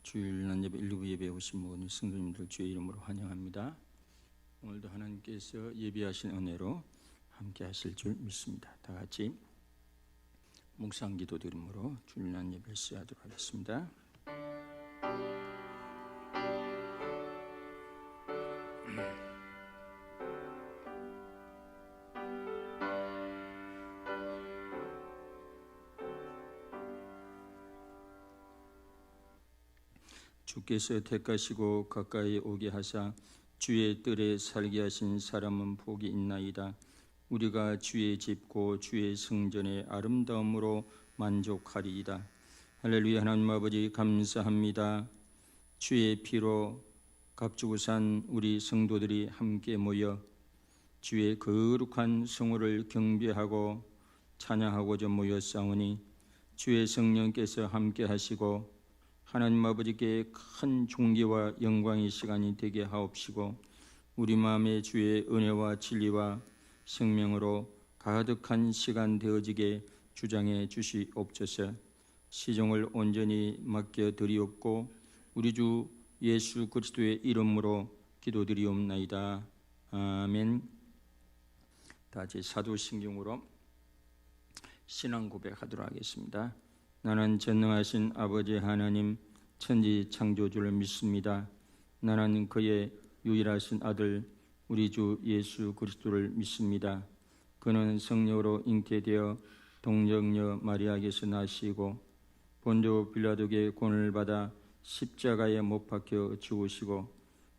주일 난 예배 1부 예배에 오신 모든 성도님들 주의 이름으로 환영합니다. 오늘도 하나님께서 예비하신 은혜로 함께 하실 줄 믿습니다. 다 같이 묵상 기도 드림으로 주일 난 예배를 시작하도록 하겠습니다. 주께서 택하시고 가까이 오게 하사 주의 뜰에 살게 하신 사람은 복이 있나이다. 우리가 주의 집고 주의 성전의 아름다움으로 만족하리이다. 할렐루야. 하나님 아버지 감사합니다. 주의 피로 값주고 산 우리 성도들이 함께 모여 주의 거룩한 성호를 경배하고 찬양하고자 모였사오니 주의 성령께서 함께 하시고 하나님 아버지께 큰 존귀와 영광의 시간이 되게 하옵시고 우리 마음에 주의 은혜와 진리와 생명으로 가득한 시간 되어지게 주장해 주시옵소서. 시종을 온전히 맡겨드리옵고 우리 주 예수 그리스도의 이름으로 기도드리옵나이다. 아멘. 다같이 사도신경으로 신앙 고백하도록 하겠습니다. 나는 전능하신 아버지 하나님 천지 창조주를 믿습니다. 나는 그의 유일하신 아들 우리 주 예수 그리스도를 믿습니다. 그는 성령으로 잉태되어 동정녀 마리아에게서 나시고 본조 빌라도에게 고난을 받아 십자가에 못 박혀 죽으시고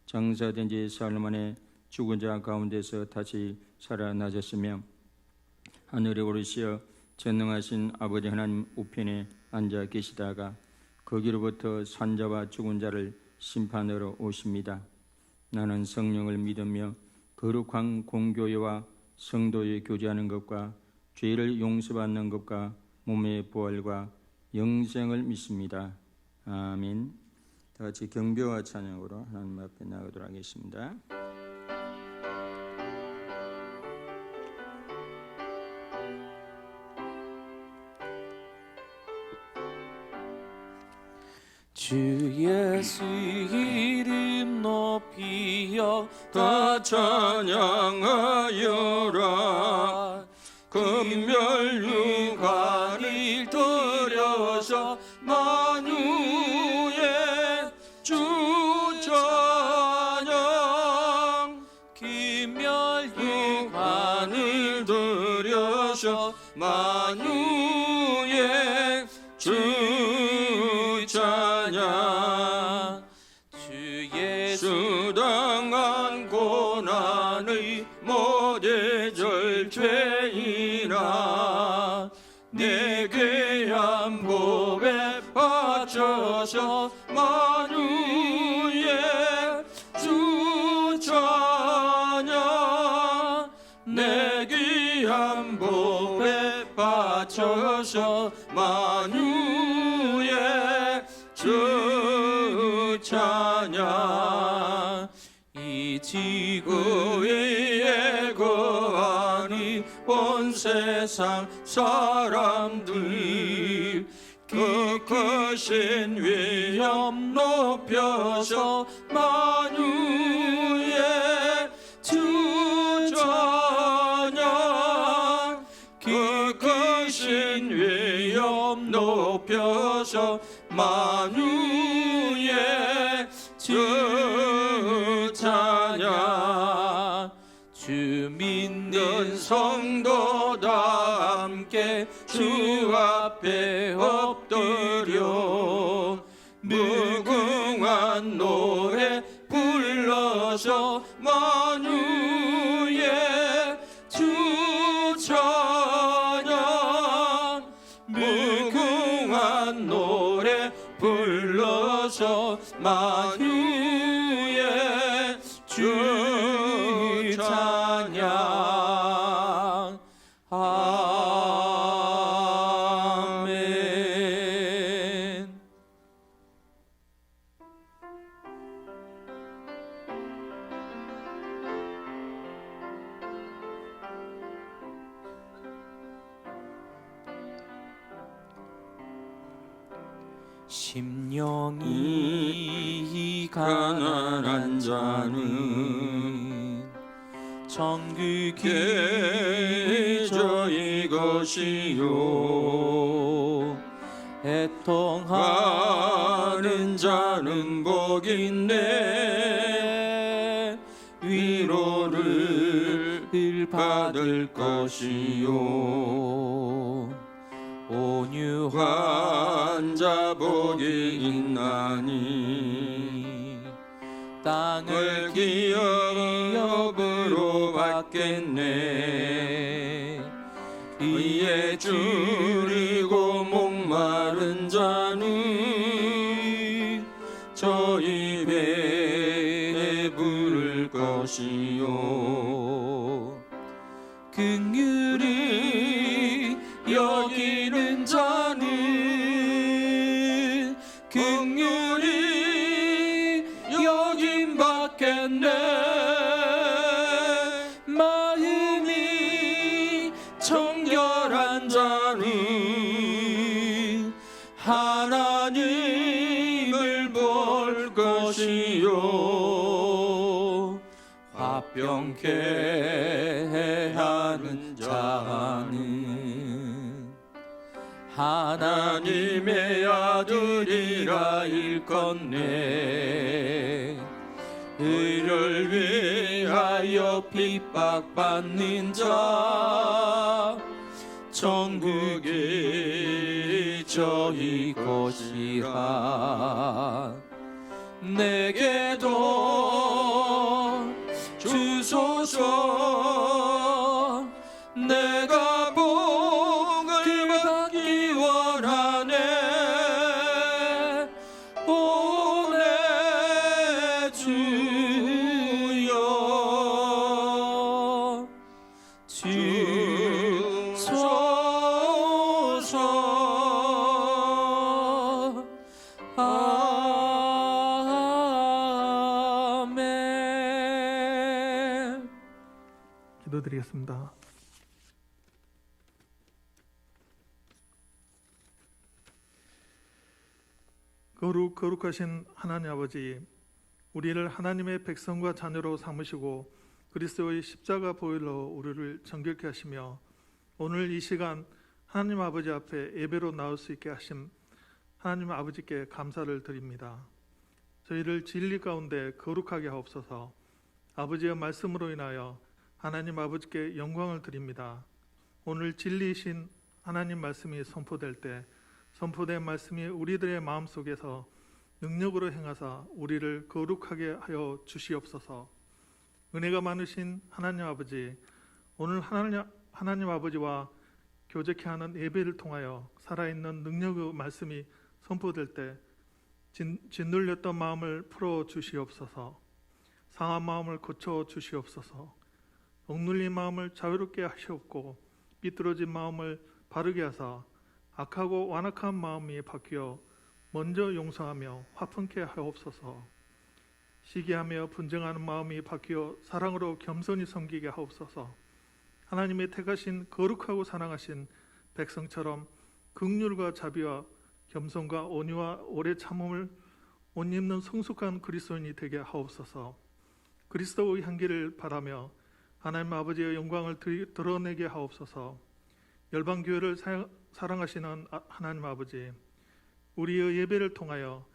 장사된 지 사흘 만에 죽은 자 가운데서 다시 살아나셨으며 하늘에 오르시어 전능하신 아버지 하나님 우편에 앉아 계시다가 거기로부터 산자와 죽은 자를 심판하러 오십니다. 나는 성령을 믿으며 거룩한 공교회와 성도의 교제하는 것과 죄를 용서받는 것과 몸의 부활과 영생을 믿습니다. 아멘. 다 같이 경배와 찬양으로 하나님 앞에 나가도록 하겠습니다. 주 예수 이름 높이어 다 찬양하여라. 금멸 육안을 들여서 만유의 주 찬양. 금멸 육안을 들여서 만유의 주 찬양. 주 예수 당한 고난의 모대절 죄인아 내게 한 복에 바쳐서 만유의 주 찬양. 내게 한 복에 바쳐서 만유의 주 찬양. 이 지구에 거하니 온 세상 사람들 그 크신 위엄 높여서 만유의 주 찬양. 그 크신 위엄 높여서 만유의 주 찬양. 주 믿는 성도 다 함께 주 앞에 엎드려 무궁한 노래 불러서 만유의 주 찬양. 무궁한 노래 불러서 만유의 주 찬양. 아멘. 심령이 가난한 가난한 자는 천국이 저희 것이요 애통하는 자는 복인데 위로를 받을 것이요 온유한 자 복이 있나니 땅을 기업으로 받겠네. 이에 줄이고 목마른 자는 저 입에 부를 것이요 긍휼히 여기는 자는 긍휼히 여김 받겠네. 마음이 정결한 자는 하나님을 볼 것이요 화평케 하는 자는 하나님의 아들이라 일컫네. 의를 위하여 핍박받는 자 천국이 저희 것이라. 내게도 주소서. 내가 복을 받기 원하네. 오네 주여 주소서. 아멘. 기도드리겠습니다. 거룩하신 하나님 아버지, 우리를 하나님의 백성과 자녀로 삼으시고 그리스도의 십자가 보혈로 우리를 정결케 하시며 오늘 이 시간 하나님 아버지 앞에 예배로 나올 수 있게 하신 하나님 아버지께 감사를 드립니다. 저희를 진리 가운데 거룩하게 하옵소서. 아버지의 말씀으로 인하여 하나님 아버지께 영광을 드립니다. 오늘 진리이신 하나님 말씀이 선포될 때 선포된 말씀이 우리들의 마음속에서 능력으로 행하사 우리를 거룩하게 하여 주시옵소서. 은혜가 많으신 하나님 아버지, 오늘 하나님 아버지와 교제케 하는 예배를 통하여 살아있는 능력의 말씀이 선포될 때 짓눌렸던 마음을 풀어 주시옵소서. 상한 마음을 고쳐 주시옵소서. 억눌린 마음을 자유롭게 하시옵고 삐뚤어진 마음을 바르게 하사 악하고 완악한 마음이 바뀌어 먼저 용서하며 화평케 하옵소서. 시기하며 분쟁하는 마음이 바뀌어 사랑으로 겸손히 섬기게 하옵소서. 하나님의 택하신 거룩하고 사랑하신 백성처럼 긍휼과 자비와 겸손과 온유와 오래 참음을 옷 입는 성숙한 그리스도인이 되게 하옵소서. 그리스도의 향기를 바라며 하나님 아버지의 영광을 드러내게 하옵소서. 열방교회를 사랑하시는 하나님 아버지, 우리의 예배를 통하여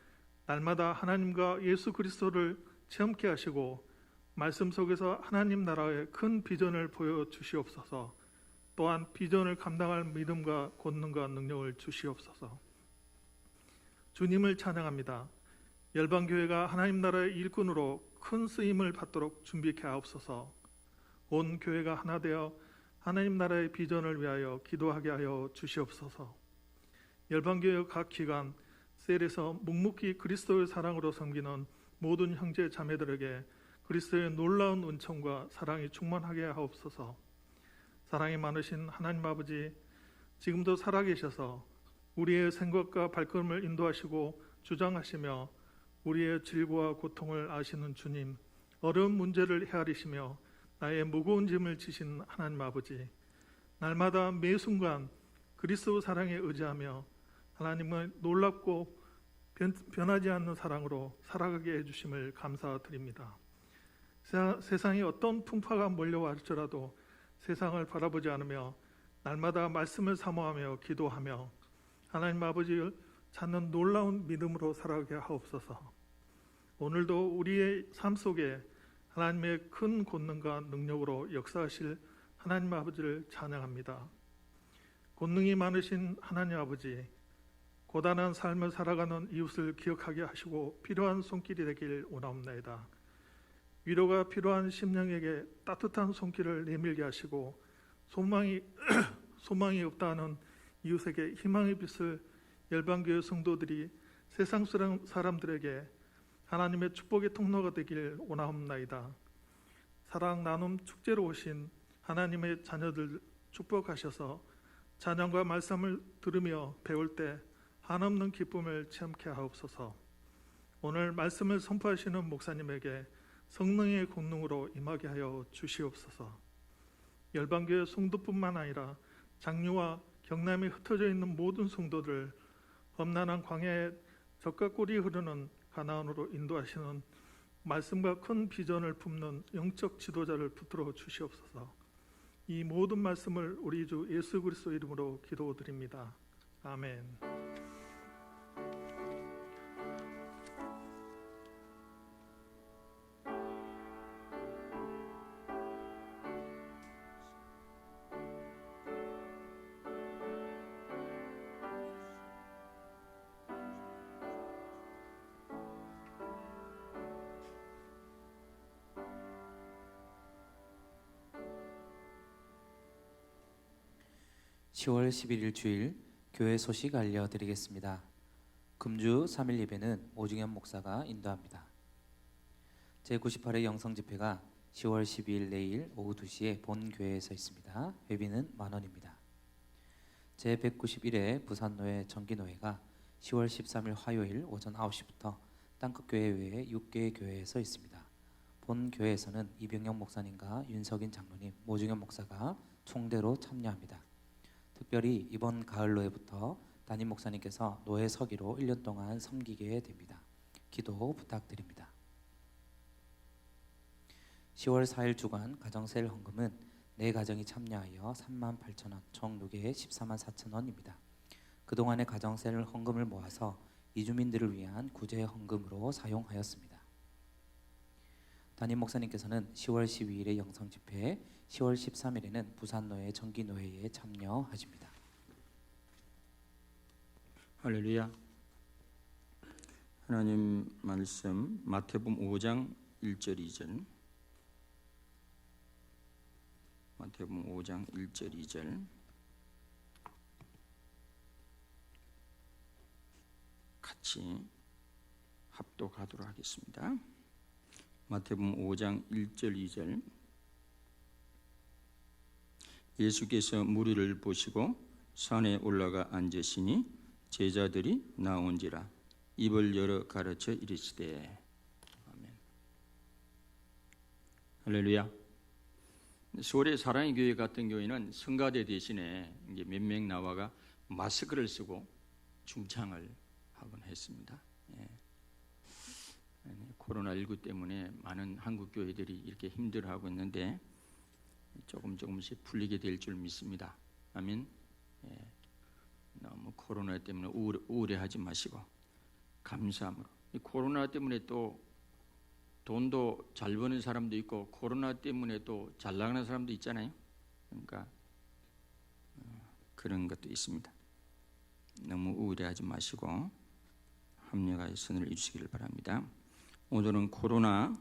날마다 하나님과 예수 그리스도를 체험케 하시고 말씀 속에서 하나님 나라의 큰 비전을 보여주시옵소서. 또한 비전을 감당할 믿음과 권능과 능력을 주시옵소서. 주님을 찬양합니다. 열방교회가 하나님 나라의 일꾼으로 큰 쓰임을 받도록 준비케 하옵소서. 온 교회가 하나 되어 하나님 나라의 비전을 위하여 기도하게 하여 주시옵소서. 열방교회 각 기관 셀에서 묵묵히 그리스도의 사랑으로 섬기는 모든 형제 자매들에게 그리스도의 놀라운 은총과 사랑이 충만하게 하옵소서. 사랑이 많으신 하나님 아버지, 지금도 살아계셔서 우리의 생각과 발걸음을 인도하시고 주장하시며 우리의 질고와 고통을 아시는 주님, 어려운 문제를 헤아리시며 나의 무거운 짐을 지신 하나님 아버지, 날마다 매 순간 그리스도 사랑에 의지하며 하나님의 놀랍고 변하지 않는 사랑으로 살아가게 해주심을 감사드립니다. 세상에 어떤 풍파가 몰려왔더라도 세상을 바라보지 않으며 날마다 말씀을 사모하며 기도하며 하나님 아버지를 찾는 놀라운 믿음으로 살아가게 하옵소서. 오늘도 우리의 삶 속에 하나님의 큰 권능과 능력으로 역사하실 하나님 아버지를 찬양합니다. 권능이 많으신 하나님 아버지, 고단한 삶을 살아가는 이웃을 기억하게 하시고 필요한 손길이 되길 원하옵나이다. 위로가 필요한 심령에게 따뜻한 손길을 내밀게 하시고 소망이 없다는 이웃에게 희망의 빛을 열방교회 성도들이 세상 사람들에게 하나님의 축복의 통로가 되길 원하옵나이다. 사랑 나눔 축제로 오신 하나님의 자녀들 축복하셔서 찬양과 말씀을 들으며 배울 때 한없는 기쁨을 체험케 하옵소서. 오늘 말씀을 선포하시는 목사님에게 성령의 권능으로 임하게 하여 주시옵소서. 열방교회 성도뿐만 아니라 장류와 경남에 흩어져 있는 모든 성도들 험난한 광야에 젖과 꿀이 흐르는 가나안으로 인도하시는 말씀과 큰 비전을 품는 영적 지도자를 붙들어 주시옵소서. 이 모든 말씀을 우리 주 예수 그리스도 이름으로 기도드립니다. 아멘. (10월 11일) 주일 교회 소식 알려드리겠습니다. 금주 3일 예배는 오중현 목사가 인도합니다. 제98회 영성집회가 10월 12일 내일 오후 2시에 본 교회에서 있습니다. 회비는 만원입니다. 제191회 부산노회 정기노회가 10월 13일 화요일 오전 9시부터 땅끝교회 외에 6개의 교회에서 있습니다. 본 교회에서는 이병영 목사님과 윤석인 장로님, 오중현 목사가 총대로 참여합니다. 특별히 이번 가을 노회부터 담임 목사님께서 노회 서기로 1년 동안 섬기게 됩니다. 기도 부탁드립니다. 10월 4일 주간 가정세일 헌금은 4가정이 참여하여 38,000원, 총 누계 14만 4천원입니다. 그동안의 가정세일 헌금을 모아서 이주민들을 위한 구제 헌금으로 사용하였습니다. 담임 목사님께서는 10월 12일에 영성집회, 10월 13일에는 부산노회 정기노회에 참여하십니다. 할렐루야. 하나님 말씀 마태복음 5장 1절 2절. 마태복음 5장 1절 2절. 같이 합독하도록 하겠습니다. 마태복음 5장 1절 2절. 예수께서 무리를 보시고 산에 올라가 앉으시니 제자들이 나온지라 입을 열어 가르쳐 이르시되. 아멘. 할렐루야. 서울의 사랑의 교회 같은 경우에는 성가대 대신에 이제 몇 명 나와가 마스크를 쓰고 중창을 하곤 했습니다. 예. 코로나19 때문에 많은 한국 교회들이 이렇게 힘들어하고 있는데 조금씩 풀리게 될 줄 믿습니다. 아멘. 예. 너무 코로나 때문에 우울해하지 마시고 감사함으로. 이 코로나 때문에 또 돈도 잘 버는 사람도 있고 코로나 때문에 또 잘 나가는 사람도 있잖아요. 그러니까 그런 것도 있습니다. 너무 우울해하지 마시고 합력하여 선을 이루시기를 바랍니다. 오늘은 코로나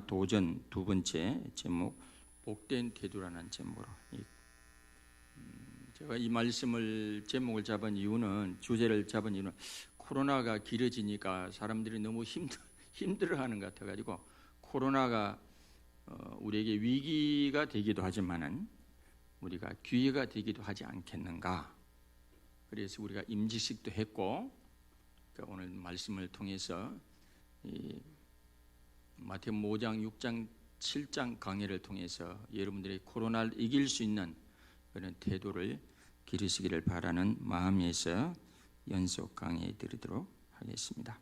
도전 두 번째 제목 복된 태도라는 제목으로 제가 이 말씀을 제목을 잡은 이유는 주제를 잡은 이유는 코로나가 길어지니까 사람들이 너무 힘들어하는 것 같아가지고 코로나가 우리에게 위기가 되기도 하지만은 우리가 기회가 되기도 하지 않겠는가. 그래서 우리가 임직식도 했고 그러니까 오늘 말씀을 통해서 이 마태복음 5장, 6장, 7장 강의를 통해서 여러분들이 코로나를 이길 수 있는 그런 태도를 기르시기를 바라는 마음에서 연속 강의 드리도록 하겠습니다.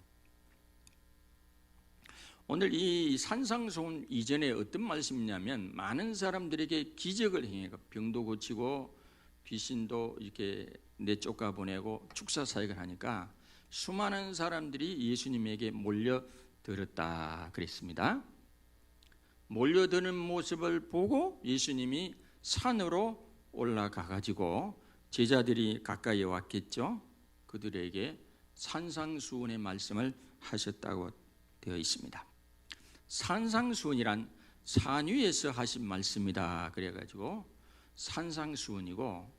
오늘 이 산상수훈 이전에 어떤 말씀이냐면 많은 사람들에게 기적을 행해가 병도 고치고 귀신도 이렇게 내쫓아 보내고 축사 사역을 하니까 수많은 사람들이 예수님에게 몰려들었다 그랬습니다. 몰려드는 모습을 보고 예수님이 산으로 올라가 가지고 제자들이 가까이 왔겠죠. 그들에게 산상수훈의 말씀을 하셨다고 되어 있습니다. 산상수훈이란 산 위에서 하신 말씀이다 그래가지고 산상수훈이고,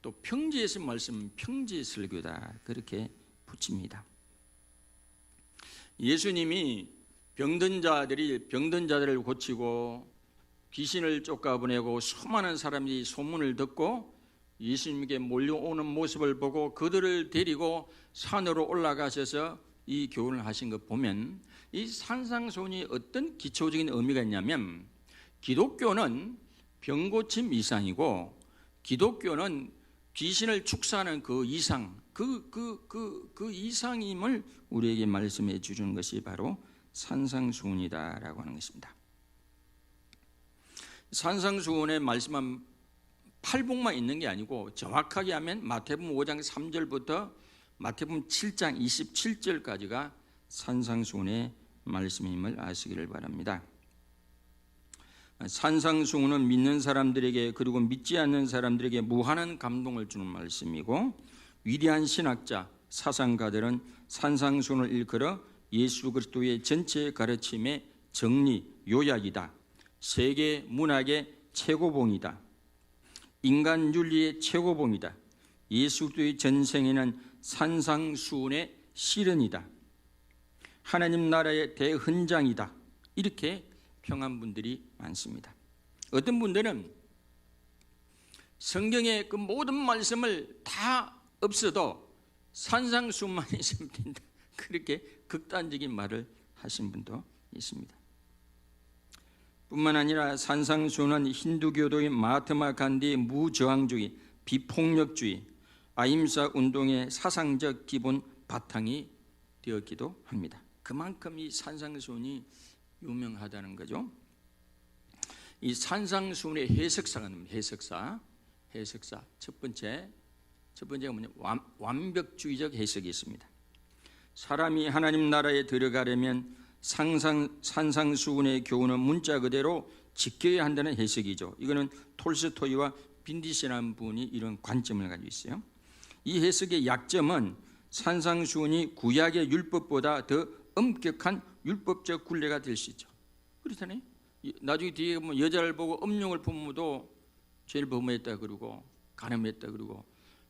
또 평지에서 말씀 평지 설교다 그렇게 붙입니다. 예수님이 병든 자들을 고치고 귀신을 쫓아보내고 수많은 사람이 소문을 듣고 예수님께 몰려오는 모습을 보고 그들을 데리고 산으로 올라가셔서 이 교훈을 하신 것 보면 이 산상수훈이 어떤 기초적인 의미가 있냐면, 기독교는 병고침 이상이고 기독교는 귀신을 축사하는 그 이상, 그 이상임을 우리에게 말씀해 주는 것이 바로 산상수훈이다라고 하는 것입니다. 산상수훈의 말씀은 팔복만 있는 게 아니고 정확하게 하면 마태복음 5장 3절부터 마태복음 7장 27절까지가 산상수훈의 말씀임을 아시기를 바랍니다. 산상수훈은 믿는 사람들에게 그리고 믿지 않는 사람들에게 무한한 감동을 주는 말씀이고, 위대한 신학자, 사상가들은 산상수훈을 일컬어 예수 그리스도의 전체 가르침의 정리, 요약이다, 세계 문학의 최고봉이다, 인간 윤리의 최고봉이다, 예수 그리스도의 전생에는 산상수훈의 실현이다, 하나님 나라의 대헌장이다, 이렇게 평한 분들이 많습니다. 어떤 분들은 성경의 그 모든 말씀을 다 없어도 산상수훈만 있으면 된다, 그렇게 극단적인 말을 하신 분도 있습니다. 뿐만 아니라 산상수훈은 힌두교도인 마하트마 간디의 무저항주의, 비폭력주의, 아임사 운동의 사상적 기본 바탕이 되었기도 합니다. 그만큼 이 산상수훈이 유명하다는 거죠. 이 산상수훈의 해석사가 있습니다. 해석사 첫 번째가 뭐냐면 완벽주의적 해석이 있습니다. 사람이 하나님 나라에 들어가려면 산상수훈의 교훈은 문자 그대로 지켜야 한다는 해석이죠. 이거는 톨스토이와 빈디시라는 분이 이런 관점을 가지고 있어요. 이 해석의 약점은 산상수훈이 구약의 율법보다 더 엄격한 율법적 굴레가 될 수 있죠. 그렇잖아요. 나중에 뒤에 보면 여자를 보고 음흉을 품어도 죄를 범했다 그러고 간음했다 그러고,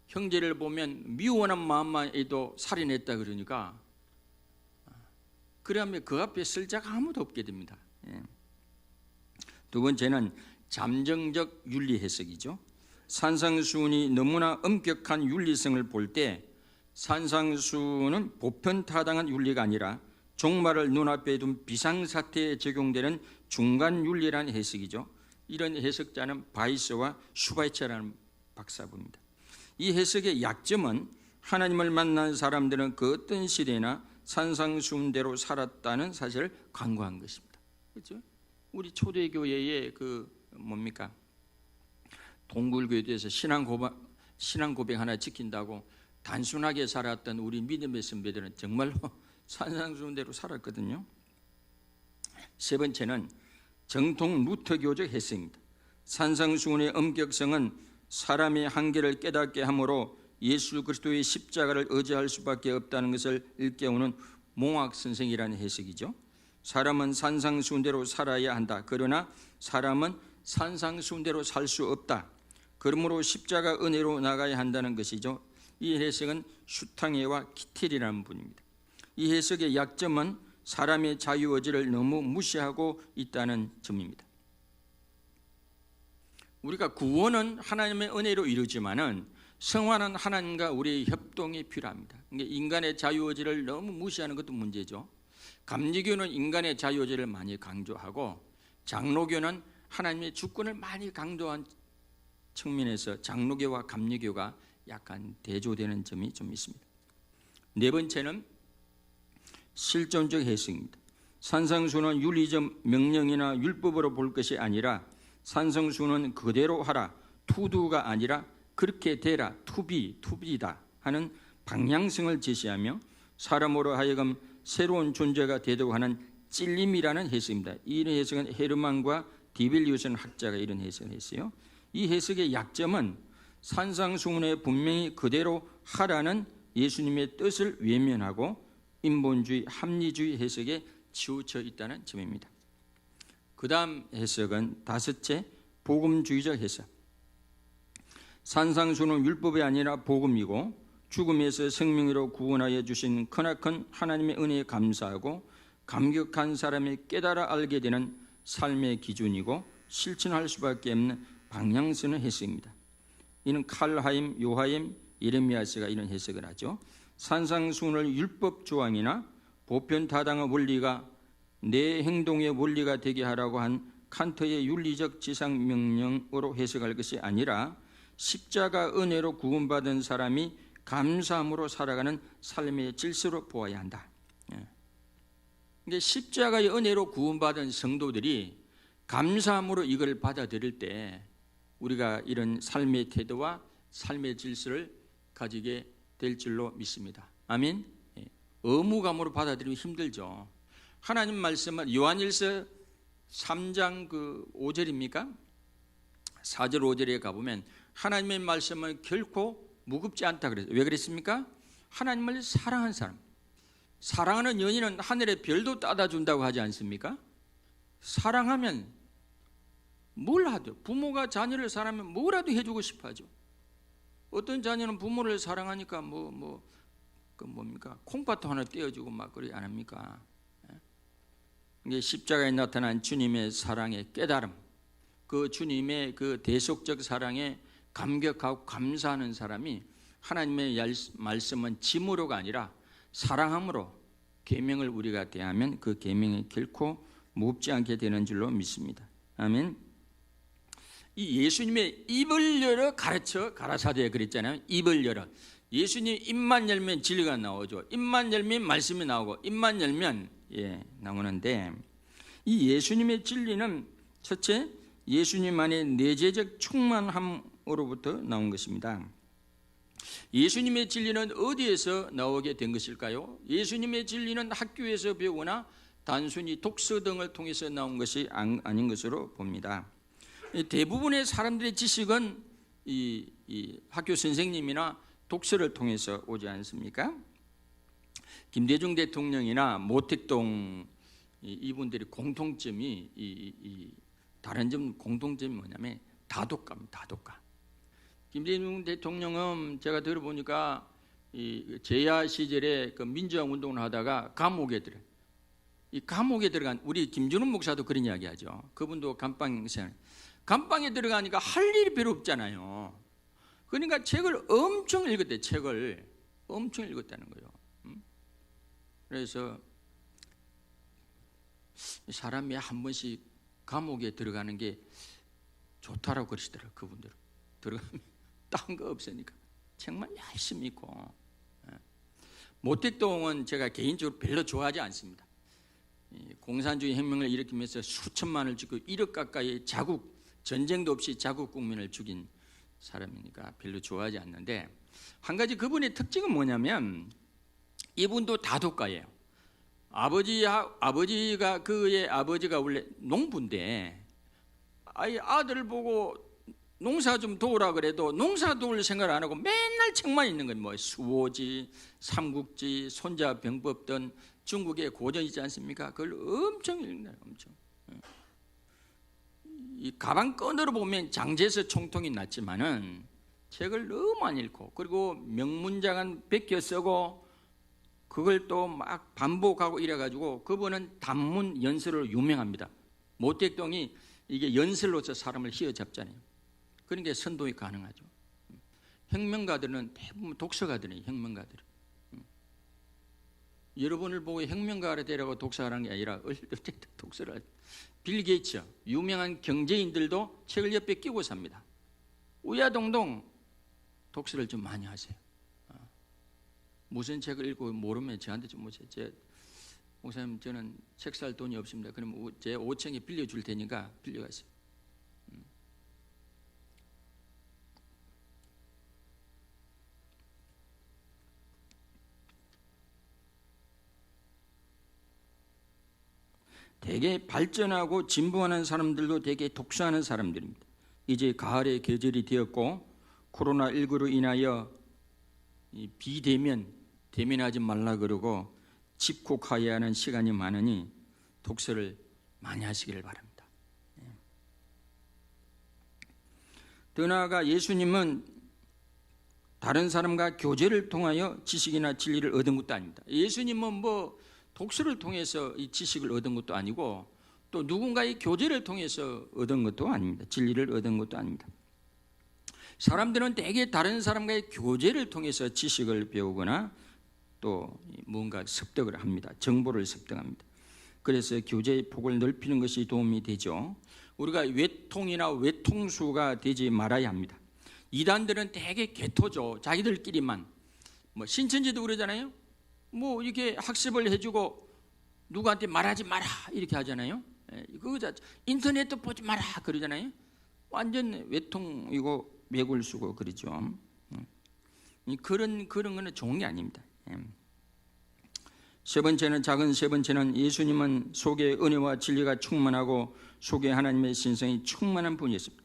형제를 보면 미워하는 마음만 해도 살인했다 그러니까, 그러면 그 앞에 쓸 자가 아무도 없게 됩니다. 두 번째는 잠정적 윤리 해석이죠. 산상수훈이 너무나 엄격한 윤리성을 볼 때 산상수훈은 보편타당한 윤리가 아니라 종말을 눈앞에 둔 비상사태에 적용되는 중간윤리라는 해석이죠. 이런 해석자는 바이스와 슈바이처라는 박사부입니다. 이 해석의 약점은 하나님을 만난 사람들은 그 어떤 시대나 산상수훈대로 살았다는 사실을 간과한 것입니다. 그렇죠? 우리 초대교회의 동굴교회에서 신앙 고백 하나 지킨다고 단순하게 살았던 우리 믿음의 선배들은 정말로 산상수훈대로 살았거든요. 세 번째는 정통 루터교적 해석입니다. 산상수훈의 엄격성은 사람의 한계를 깨닫게 하므로 예수 그리스도의 십자가를 의지할 수밖에 없다는 것을 일깨우는 몽학 선생이라는 해석이죠. 사람은 산상수훈대로 살아야 한다. 그러나 사람은 산상수훈대로 살 수 없다. 그러므로 십자가 은혜로 나가야 한다는 것이죠. 이 해석은 슈탕예와 키텔이라는 분입니다. 이 해석의 약점은 사람의 자유의지를 너무 무시하고 있다는 점입니다. 우리가 구원은 하나님의 은혜로 이루지만은 성화는 하나님과 우리의 협동이 필요합니다. 그러니까 인간의 자유의지를 너무 무시하는 것도 문제죠. 감리교는 인간의 자유의지를 많이 강조하고, 장로교는 하나님의 주권을 많이 강조한 측면에서 장로교와 감리교가 약간 대조되는 점이 좀 있습니다. 네 번째는 실존적 해석입니다. 산상수는 윤리적 명령이나 율법으로 볼 것이 아니라 산상수는 그대로 하라, 투두가 아니라 그렇게 되라, 투비다 하는 방향성을 제시하며 사람으로 하여금 새로운 존재가 되도록 하는 찔림이라는 해석입니다. 이 해석은 헤르만과 디벨리우스는 학자가 이런 해석을 했어요. 이 해석의 약점은 산상수훈에 분명히 그대로 하라는 예수님의 뜻을 외면하고 인본주의, 합리주의 해석에 치우쳐 있다는 점입니다. 그 다음 해석은 다섯째, 복음주의적 해석. 산상수는 율법이 아니라 복음이고 죽음에서 생명으로 구원하여 주신 크나큰 하나님의 은혜에 감사하고 감격한 사람이 깨달아 알게 되는 삶의 기준이고 실천할 수밖에 없는 방향성의 해석입니다. 이는 칼하임, 요하임, 예레미야스가 이런 해석을 하죠. 산상수훈을 율법 조항이나 보편타당의 원리가 내 행동의 원리가 되게 하라고 한 칸트의 윤리적 지상 명령으로 해석할 것이 아니라 십자가 은혜로 구원받은 사람이 감사함으로 살아가는 삶의 질서로 보아야 한다. 이게 십자가의 은혜로 구원받은 성도들이 감사함으로 이걸 받아들일 때 우리가 이런 삶의 태도와 삶의 질서를 가지게 될 줄로 믿습니다. 아멘. 의무감으로 받아들이기 힘들죠. 하나님 말씀은 요한일서 3장 5절입니까? 4절 5절에 가보면 하나님의 말씀은 결코 무겁지 않다 그랬어요. 왜 그랬습니까? 하나님을 사랑한 사람, 사랑하는 연인은 하늘의 별도 따다 준다고 하지 않습니까? 사랑하면 뭘 하죠? 부모가 자녀를 사랑하면 뭐라도 해주고 싶어 하죠. 어떤 자녀는 부모를 사랑하니까 뭡니까? 콩팥 하나 떼어주고 막 그러지 않습니까? 이게 십자가에 나타난 주님의 사랑의 깨달음, 그 주님의 그 대속적 사랑에 감격하고 감사하는 사람이 하나님의 말씀은 짐으로가 아니라 사랑함으로 계명을 우리가 대하면 그 계명이 결코 무겁지 않게 되는 줄로 믿습니다. 아멘. 이 예수님의 입을 열어 가라사대 그랬잖아요. 입을 열어. 예수님 입만 열면 진리가 나오죠. 입만 열면 말씀이 나오고 입만 열면 나오는데 이 예수님의 진리는 첫째 예수님만의 내재적 충만함으로부터 나온 것입니다. 예수님의 진리는 어디에서 나오게 된 것일까요? 예수님의 진리는 학교에서 배우거나 단순히 독서 등을 통해서 나온 것이 아닌 것으로 봅니다. 대부분의 사람들의 지식은 이 학교 선생님이나 독서를 통해서 오지 않습니까? 김대중 대통령이나 모택동 이분들의 공통점이 다른 점 공통점이 뭐냐면 다독가입니다. 다독가. 김대중 대통령은 제가 들어보니까 이 제야 시절에 그 민주화 운동을 하다가 감옥에 들어요. 이 감옥에 들어간 우리 김준훈 목사도 그런 이야기하죠. 그분도 감방에 들어가니까 할 일이 별로 없잖아요. 그러니까 책을 엄청 읽었대. 책을 엄청 읽었다는 거예요. 그래서 사람이 한 번씩 감옥에 들어가는 게 좋다라고 그러시더라고요. 그분들은 들어가면 딴 거 없으니까 책만 열심히 읽고. 모택동은 제가 개인적으로 별로 좋아하지 않습니다. 공산주의 혁명을 일으키면서 수천만을 죽고 1억 가까이 전쟁도 없이 자국 국민을 죽인 사람이니까 별로 좋아하지 않는데 한 가지 그분의 특징은 뭐냐면 이분도 다독가예요. 아버지가 그의 아버지가 원래 농부인데 아들을 보고 농사 좀 도우라 그래도 농사 도울 생각을 안 하고 맨날 책만 읽는 거예요. 뭐 수호지, 삼국지, 손자병법 등 중국의 고전 있지 않습니까? 그걸 엄청 읽나요, 엄청. 이 가방 끈으로 보면 장제서 총통이 났지만은 책을 너무 많이 읽고 그리고 명문장은 베껴 쓰고 그걸 또 막 반복하고 이래가지고 그분은 단문 연설로 유명합니다. 모택동이 이게 연설로서 사람을 휘어잡잖아요. 그러니까 선동이 가능하죠. 혁명가들은 대부분 독서가들이에요. 혁명가들. 여러분을 보고 혁명가를 데려가고 독서하라는 게 아니라 어쨌든 독서를 빌 게이츠 유명한 경제인들도 책을 옆에 끼고 삽니다. 우야동동 독서를 좀 많이 하세요. 무슨 책을 읽고 모르면 저한테 좀 오세요. 목사님 저는 책 살 돈이 없습니다. 그럼 제 5층에 빌려줄 테니까 빌려가세요. 되게 발전하고 진보하는 사람들도 되게 독서하는 사람들입니다. 이제 가을의 계절이 되었고 코로나19로 인하여 대면하지 말라 그러고 집콕하여야 하는 시간이 많으니 독서를 많이 하시기를 바랍니다. 더 나아가 예수님은 다른 사람과 교제를 통하여 지식이나 진리를 얻은 것도 아닙니다. 예수님은 뭐 독서를 통해서 이 지식을 얻은 것도 아니고 또 누군가의 교제를 통해서 얻은 것도 아닙니다. 진리를 얻은 것도 아닙니다. 사람들은 대개 다른 사람과의 교제를 통해서 지식을 배우거나 또 뭔가 습득을 합니다. 정보를 습득합니다. 그래서 교제의 폭을 넓히는 것이 도움이 되죠. 우리가 외통이나 외통수가 되지 말아야 합니다. 이단들은 대개 개토죠. 자기들끼리만. 뭐 신천지도 그러잖아요. 뭐 이렇게 학습을 해주고 누구한테 말하지 마라 이렇게 하잖아요. 그거 인터넷도 보지 마라 그러잖아요. 완전 외통이고 매굴수고 그러죠. 그런 거는 좋은 게 아닙니다. 작은 세 번째는 예수님은 속에 은혜와 진리가 충만하고 속에 하나님의 신성이 충만한 분이었습니다.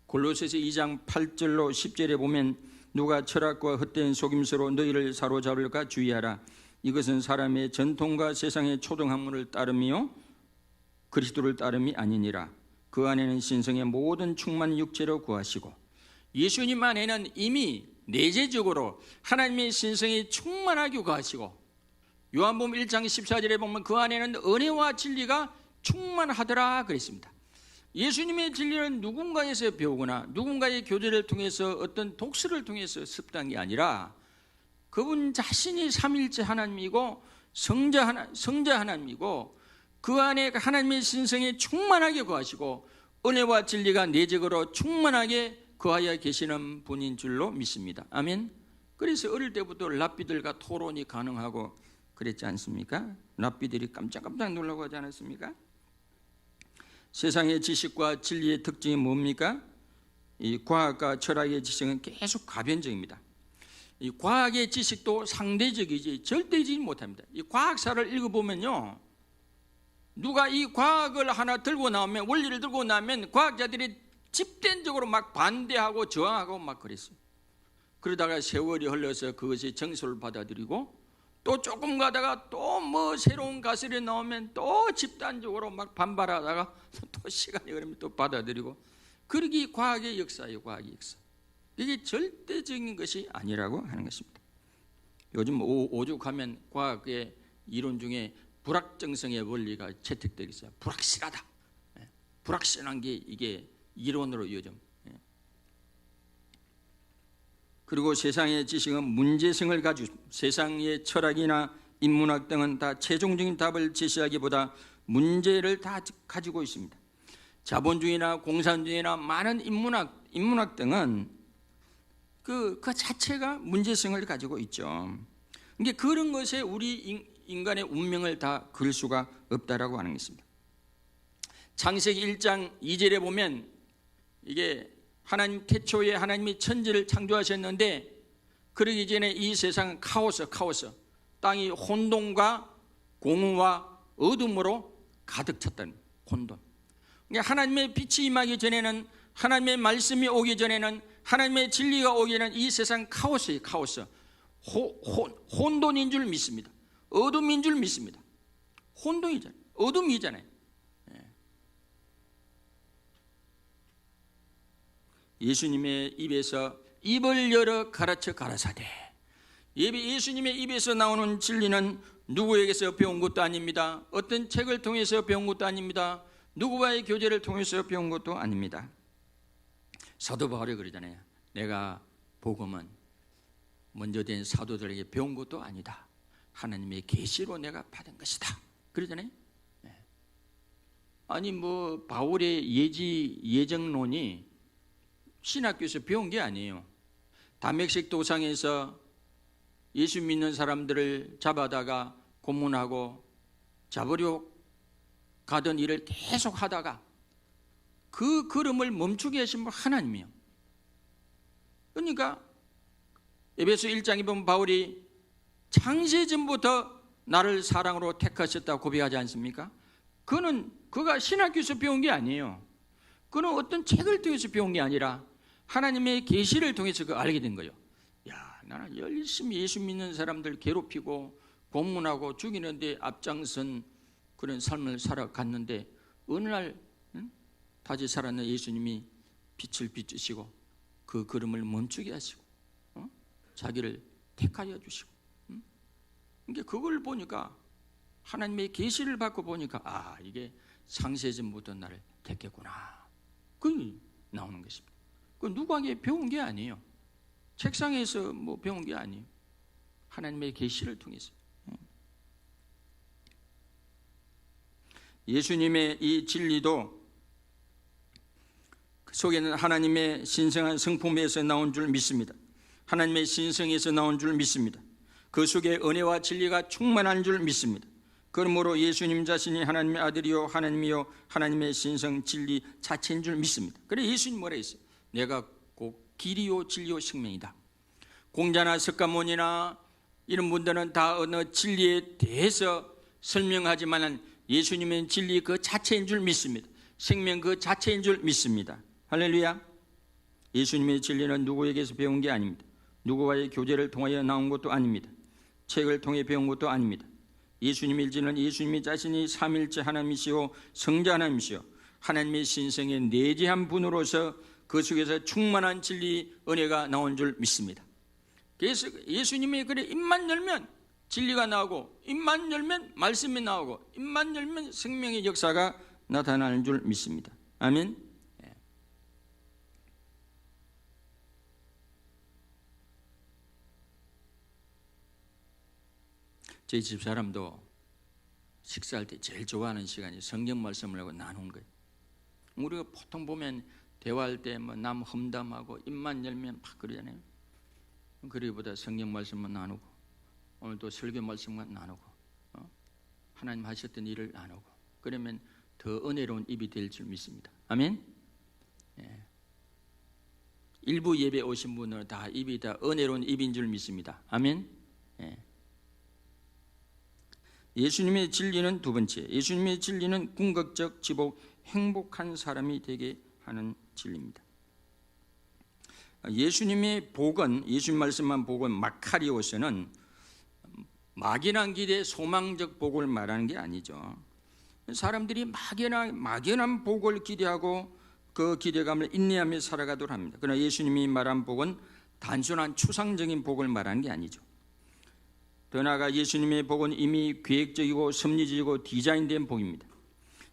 골로새서 2장 8절로 10절에 보면 누가 철학과 헛된 속임수로 너희를 사로잡을까 주의하라. 이것은 사람의 전통과 세상의 초등학문을 따름이요 그리스도를 따름이 아니니라. 그 안에는 신성의 모든 충만 육체로 구하시고 예수님 안에는 이미 내재적으로 하나님의 신성이 충만하게 구하시고 요한복음 1장 14절에 보면 그 안에는 은혜와 진리가 충만하더라 그랬습니다. 예수님의 진리는 누군가에서 배우거나 누군가의 교제를 통해서 어떤 독서를 통해서 습득한 게 아니라 그분 자신이 삼일째 하나님이고 성자 하나님이고 그 안에 하나님의 신성이 충만하게 거하시고 은혜와 진리가 내적으로 충만하게 거하여 계시는 분인 줄로 믿습니다. 아멘. 그래서 어릴 때부터 랍비들과 토론이 가능하고 그랬지 않습니까? 랍비들이 깜짝깜짝 놀라고 하지 않았습니까? 세상의 지식과 진리의 특징이 뭡니까? 이 과학과 철학의 지식은 계속 가변적입니다. 이 과학의 지식도 상대적이지 절대적이지 못합니다. 이 과학사를 읽어보면요, 누가 이 과학을 하나 들고 나오면, 원리를 들고 나면 과학자들이 집단적으로 막 반대하고 저항하고 막 그랬어요. 그러다가 세월이 흘러서 그것이 정설을 받아들이고 또 조금 가다가 또 뭐 새로운 가설이 나오면 또 집단적으로 막 반발하다가 또 시간이 흐르면 또 받아들이고, 그러기 과학의 역사예요. 과학의 역사. 이게 절대적인 것이 아니라고 하는 것입니다. 요즘 오죽하면 과학의 이론 중에 불확정성의 원리가 채택되고 있어요. 불확실하다. 불확실한 게 이게 이론으로 요즘. 그리고 세상의 지식은 문제성을 가지고 세상의 철학이나 인문학 등은 다 최종적인 답을 제시하기보다 문제를 다 가지고 있습니다. 자본주의나 공산주의나 많은 인문학 등은 그 자체가 문제성을 가지고 있죠. 그러니까 그런 것에 우리 인간의 운명을 다 그을 수가 없다라고 하는 것입니다. 창세기 1장 2절에 보면 이게 하나님 태초에 하나님이 천지를 창조하셨는데 그러기 전에 이 세상은 카오스, 땅이 혼돈과 공허와 어둠으로 가득 찼다는 혼돈. 그러니까 하나님의 빛이 임하기 전에는, 하나님의 말씀이 오기 전에는, 하나님의 진리가 오기 전에는 이 세상 카오스예요. 카오스. 혼돈인 줄 믿습니다. 어둠인 줄 믿습니다. 혼돈이잖아요. 어둠이잖아요. 예수님의 입에서 입을 열어 가르쳐 가라사대. 예수님의 입에서 나오는 진리는 누구에게서 배운 것도 아닙니다. 어떤 책을 통해서 배운 것도 아닙니다. 누구와의 교제를 통해서 배운 것도 아닙니다. 사도 바울이 그러잖아요. 내가 복음은 먼저 된 사도들에게 배운 것도 아니다. 하나님의 계시로 내가 받은 것이다. 그러잖아요. 아니 뭐 바울의 예정론이 신학교에서 배운 게 아니에요. 다메섹 도상에서 예수 믿는 사람들을 잡아다가 고문하고 잡으려 가던 일을 계속 하다가 그 걸음을 멈추게 하신 분 하나님이요. 그러니까 에베소 1장에 보면 바울이 창세전부터 나를 사랑으로 택하셨다고 고백하지 않습니까? 그가 신학교에서 배운 게 아니에요. 그는 어떤 책을 통해서 배운 게 아니라 하나님의 계시를 통해서 그걸 알게 된 거예요. 야, 나는 열심히 예수 믿는 사람들 괴롭히고 고문하고 죽이는데 앞장선 그런 삶을 살아갔는데 어느 날 다시 살아난 예수님이 빛을 비추시고 그 걸음을 멈추게 하시고 자기를 택하여 주시고 그러니까 그걸 보니까 하나님의 계시를 받고 보니까 이게 창세전부터 나를 택했구나. 그게 나오는 것입니다. 그 누구에게 배운 게 아니에요. 책상에서 뭐 배운 게 아니에요. 하나님의 계시를 통해서. 예수님의 이 진리도 그 속에는 하나님의 신성한 성품에서 나온 줄 믿습니다. 하나님의 신성에서 나온 줄 믿습니다. 그 속에 은혜와 진리가 충만한 줄 믿습니다. 그러므로 예수님 자신이 하나님의 아들이요 하나님이요 하나님의 신성 진리 자체인 줄 믿습니다. 그래 예수님 뭐라 했어요? 내가 곧 길이요 진리요 생명이다. 공자나 석가모니나 이런 분들은 다 어느 진리에 대해서 설명하지만 예수님의 진리 그 자체인 줄 믿습니다. 생명 그 자체인 줄 믿습니다. 할렐루야. 예수님의 진리는 누구에게서 배운 게 아닙니다. 누구와의 교제를 통하여 나온 것도 아닙니다. 책을 통해 배운 것도 아닙니다. 예수님의 일지는 예수님이 자신이 삼일째 하나님이시오 성자 하나님이시오 하나님의 신성에 내재한 분으로서 그 속에서 충만한 진리 은혜가 나온 줄 믿습니다. 그래서 예수님이 그래 입만 열면 진리가 나오고 입만 열면 말씀이 나오고 입만 열면 생명의 역사가 나타나는 줄 믿습니다. 아멘. 저희 집 사람도 식사할 때 제일 좋아하는 시간이 성경 말씀을 하고 나눈 거예요. 우리가 보통 보면 대화할 때 뭐 남 험담하고 입만 열면 막 그러잖아요. 그리보다 성경 말씀만 나누고 오늘도 설교 말씀만 나누고 하나님 하셨던 일을 나누고 그러면 더 은혜로운 입이 될 줄 믿습니다. 아멘. 일부 예배 오신 분들은 다 입이 다 은혜로운 입인 줄 믿습니다. 아멘. 예수님의 진리는 두 번째, 예수님의 진리는 궁극적 지복 행복한 사람이 되게 하는 진리입니다. 예수님의 복은 예수님 말씀만 복은 마카리오스는 막연한 기대 소망적 복을 말하는 게 아니죠. 사람들이 막연한 복을 기대하고 그 기대감을 인내하며 살아가도록 합니다. 그러나 예수님이 말한 복은 단순한 추상적인 복을 말하는 게 아니죠. 더 나아가 예수님의 복은 이미 계획적이고 섭리적이고 디자인된 복입니다.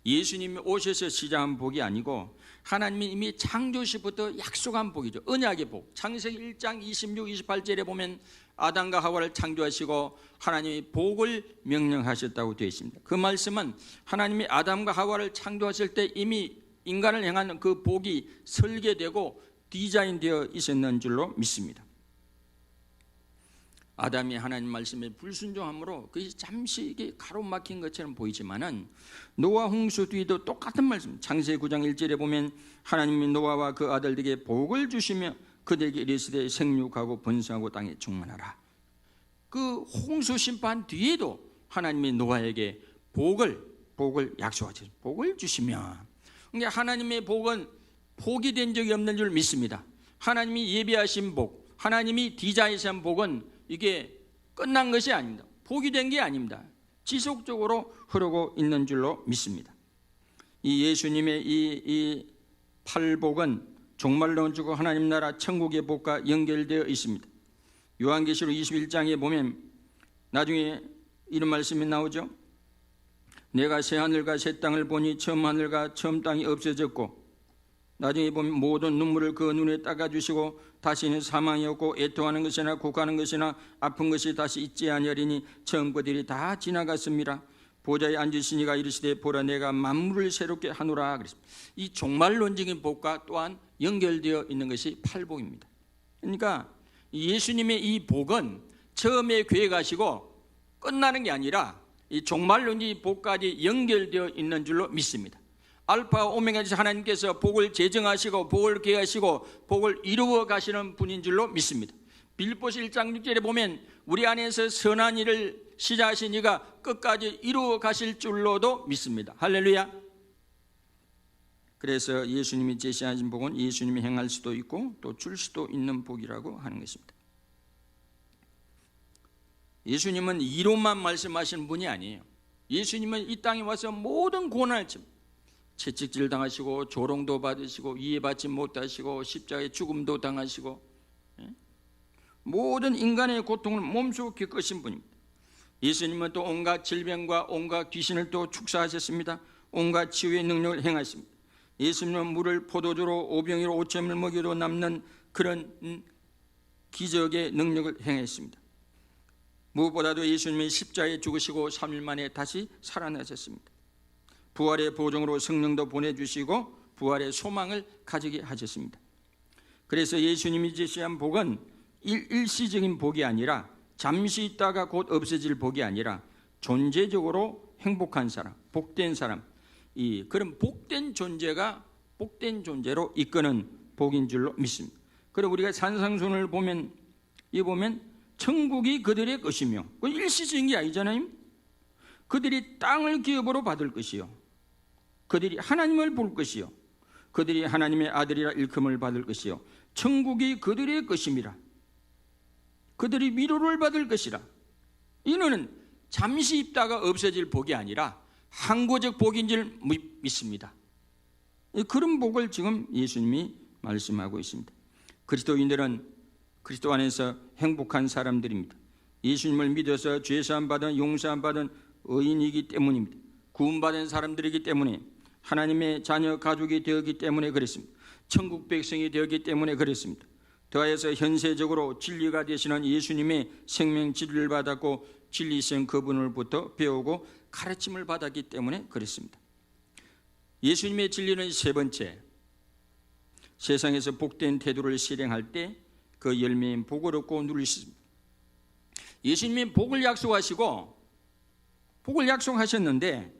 예수님이 오셔서 시작한 복이 아니고 하나님이 이미 창조 시부터 약속한 복이죠. 언약의 복. 창세기 1장 26, 28절에 보면 아담과 하와를 창조하시고 하나님이 복을 명령하셨다고 되어 있습니다. 그 말씀은 하나님이 아담과 하와를 창조하실 때 이미 인간을 향한 그 복이 설계되고 디자인되어 있었는 줄로 믿습니다. 아담이 하나님 말씀에 불순종함으로 그것이 잠시 이게 가로막힌 것처럼 보이지만은 노아 홍수 뒤에도 똑같은 말씀. 창세기 9장 1절에 보면 하나님이 노아와 그 아들에게 복을 주시며 그들에게 이르시되 생육하고 번성하고 땅에 충만하라. 그 홍수 심판 뒤에도 하나님이 노아에게 복을 약속하셨습니다. 복을 주시며. 그러니까 하나님의 복은 포기된 적이 없는 줄 믿습니다. 하나님이 예비하신 복, 하나님이 디자인하신 복은 이게 끝난 것이 아닙니다. 포기된 게 아닙니다. 지속적으로 흐르고 있는 줄로 믿습니다. 이 예수님의 이 팔복은 종말론 주고 하나님 나라 천국의 복과 연결되어 있습니다. 요한계시록 21장에 보면 나중에 이런 말씀이 나오죠. 내가 새 하늘과 새 땅을 보니 처음 하늘과 처음 땅이 없어졌고 나중에 보면 모든 눈물을 그 눈에 닦아주시고 다시는 사망이 없고 애통하는 것이나 곡하는 것이나 아픈 것이 다시 있지 아니하리니 처음 것들이 다 지나갔습니다. 보좌에 앉으신 이가 이르시되 보라 내가 만물을 새롭게 하노라 그랬습니다. 이 종말론적인 복과 또한 연결되어 있는 것이 팔복입니다. 그러니까 예수님의 이 복은 처음에 계획하시고 끝나는 게 아니라 이 종말로 이 복까지 연결되어 있는 줄로 믿습니다. 알파 오메가에서 하나님께서 복을 제정하시고 복을 계하시고 복을 이루어 가시는 분인 줄로 믿습니다. 빌립보서 1장 6절에 보면 우리 안에서 선한 일을 시작하신 이가 끝까지 이루어 가실 줄로도 믿습니다. 할렐루야. 그래서 예수님이 제시하신 복은 예수님이 행할 수도 있고 또 줄 수도 있는 복이라고 하는 것입니다. 예수님은 이론만 말씀하시는 분이 아니에요. 예수님은 이 땅에 와서 모든 고난을 채찍질 당하시고 조롱도 받으시고 이해받지 못하시고 십자가의 죽음도 당하시고 모든 인간의 고통을 몸소 겪으신 분입니다. 예수님은 또 온갖 질병과 온갖 귀신을 또 축사하셨습니다. 온갖 치유의 능력을 행하십니다. 예수님은 물을 포도주로 오병이로 5,000을 먹여도 남는 그런 기적의 능력을 행했습니다. 무엇보다도 예수님이 십자가에 죽으시고 3일 만에 다시 살아나셨습니다. 부활의 보증으로 성령도 보내주시고 부활의 소망을 가지게 하셨습니다. 그래서 예수님이 제시한 복은 일시적인 복이 아니라 잠시 있다가 곧 없어질 복이 아니라 존재적으로 행복한 사람, 복된 사람, 그런 복된 존재가 복된 존재로 이끄는 복인 줄로 믿습니다. 그리고 우리가 산상순을 보면 천국이 그들의 것이며 그건 일시적인 게 아니잖아요. 그들이 땅을 기업으로 받을 것이요, 그들이 하나님을 볼 것이요, 그들이 하나님의 아들이라 일컬음을 받을 것이요, 천국이 그들의 것임이라. 그들이 위로를 받을 것이라. 이는 잠시 있다가 없어질 복이 아니라 항구적 복인 줄 믿습니다. 그런 복을 지금 예수님이 말씀하고 있습니다. 그리스도인들은 그리스도 안에서 행복한 사람들입니다. 예수님을 믿어서 죄사함 받은 용서함 받은 의인이기 때문입니다. 구원받은 사람들이기 때문에 하나님의 자녀 가족이 되었기 때문에 그랬습니다. 천국 백성이 되었기 때문에 그랬습니다. 더하여서 현세적으로 진리가 되시는 예수님의 생명 진리를 받았고 진리성 그분을부터 배우고 가르침을 받았기 때문에 그랬습니다. 예수님의 진리는 세 번째, 세상에서 복된 태도를 실행할 때 그 열매인 복을 얻고 누릴 수 있습니다. 예수님이 복을 약속하셨는데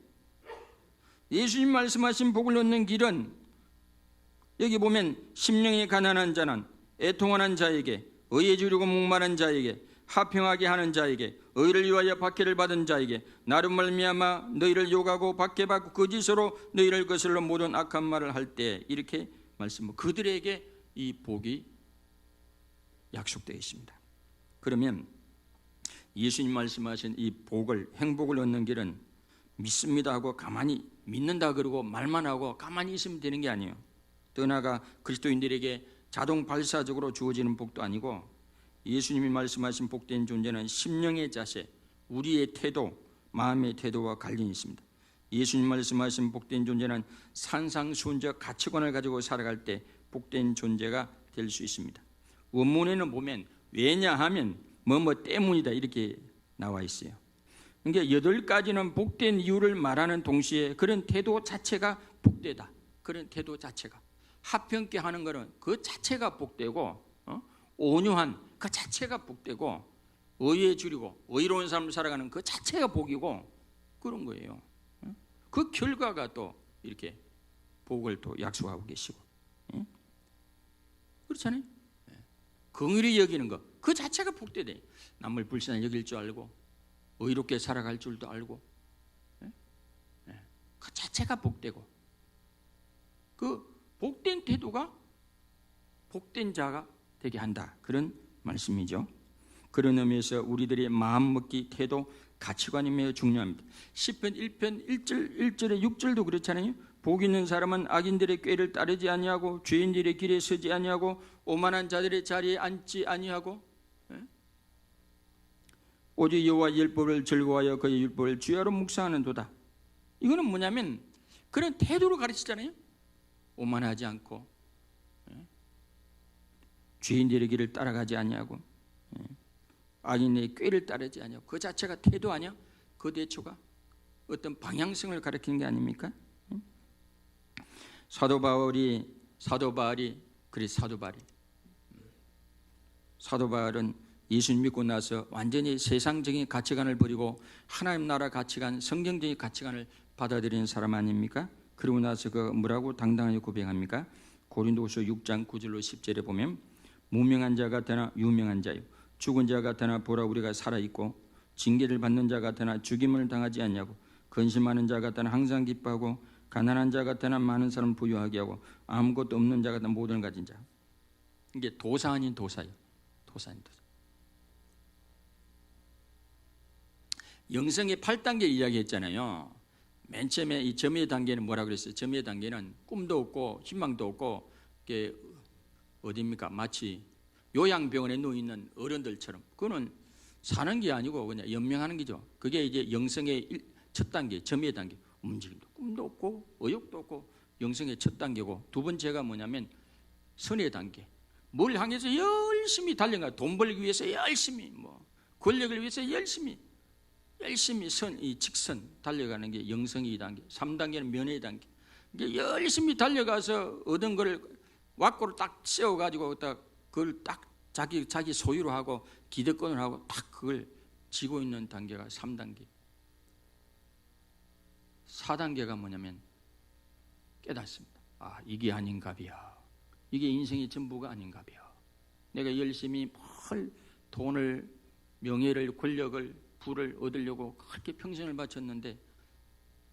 예수님 말씀하신 복을 얻는 길은 여기 보면 심령이 가난한 자는 애통하는 자에게, 의에 주려고 목마른 자에게, 화평하게 하는 자에게, 의를 위하여 박해를 받은 자에게, 나로 말미암아 너희를 욕하고 박해받고 거짓으로 너희를 거슬러 모든 악한 말을 할 때, 이렇게 말씀하고 그들에게 이 복이 약속되어 있습니다. 그러면 예수님 말씀하신 이 복을, 행복을 얻는 길은 믿습니다 하고 가만히 믿는다 그러고 말만 하고 가만히 있으면 되는 게 아니에요. 더 나아가 그리스도인들에게 자동 발사적으로 주어지는 복도 아니고 예수님이 말씀하신 복된 존재는 심령의 자세, 우리의 태도, 마음의 태도와 관련이 있습니다. 예수님 말씀하신 복된 존재는 산상수훈적 가치관을 가지고 살아갈 때 복된 존재가 될 수 있습니다. 원문에는 보면 왜냐하면 뭐뭐 때문이다 이렇게 나와 있어요. 그러니까 8가지는 복된 이유를 말하는 동시에 그런 태도 자체가 복되다. 그런 태도 자체가 화평케 하는 것은 그 자체가 복되고, 온유한 그 자체가 복되고, 의에 주리고 의로운 삶을 살아가는 그 자체가 복이고 그런 거예요. 그 결과가 또 이렇게 복을 또 약속하고 계시고, 그렇잖아요. 긍휼히 여기는 것 그 자체가 복되대. 남을 불쌍히 여길 줄 알고 의롭게 살아갈 줄도 알고, 그 자체가 복되고, 그 복된 태도가 복된 자가 되게 한다, 그런 말씀이죠. 그런 의미에서 우리들의 마음먹기, 태도, 가치관이 매우 중요합니다. 시편 1편 1절에 6절도 그렇잖아요. 복 있는 사람은 악인들의 꾀를 따르지 아니하고 죄인들의 길에 서지 아니하고 오만한 자들의 자리에 앉지 아니하고, 오직 여호와의 율법을 즐거워하여 그의 율법을 주야로 묵상하는도다. 이거는 뭐냐면 그런 태도를 가르치잖아요. 오만하지 않고, 죄인들의 길을 따라가지 아니하고, 악인의 꾀를 따르지 아니하고, 그 자체가 태도 아니야? 그 대초가 어떤 방향성을 가리키는 게 아닙니까? 사도 바울은 예수님 믿고 나서 완전히 세상적인 가치관을 버리고 하나님 나라 가치관, 성경적인 가치관을 받아들이는 사람 아닙니까? 그러고 나서 그 뭐라고 당당하게 고백합니까? 고린도후서 6장 9절로 10절에 보면 무명한 자 같으나 유명한 자요, 죽은 자 같으나 보라 우리가 살아있고, 징계를 받는 자 같으나 죽임을 당하지 않냐고, 근심하는 자 같으나 항상 기뻐하고, 가난한 자 같으나 많은 사람 부유하게 하고, 아무것도 없는 자 같으나 모든 가진 자. 이게 도사 아닌 도사예요. 도사 아닌 도사. 영성의 8단계 이야기했잖아요. 맨 처음에 이 점의 단계는 뭐라 그랬어요? 점의 단계는 꿈도 없고 희망도 없고, 이게 어디입니까? 마치 요양병원에 누워 있는 어른들처럼. 그거는 사는 게 아니고 그냥 연명하는 거죠. 그게 이제 영성의 첫 단계, 점의 단계. 움직임도 꿈도 없고 의욕도 없고 영성의 첫 단계고, 두 번째가 뭐냐면 선의 단계. 뭘 향해서 열심히 달려가. 돈 벌기 위해서 열심히, 뭐 권력을 위해서 열심히 이 직선 달려가는 게 영성의 2단계. 3단계는 면의 단계. 이게 열심히 달려가서 얻은 거를 왁구를 딱 세워가지고 딱 그걸 딱 자기 소유로 하고 기득권을 하고 딱 그걸 쥐고 있는 단계가 3단계. 4단계가 뭐냐면 깨닫습니다. 아, 이게 아닌가 봐요. 이게 인생의 전부가 아닌가 봐요. 내가 열심히 뭘 돈을, 명예를, 권력을, 부를 얻으려고 그렇게 평생을 바쳤는데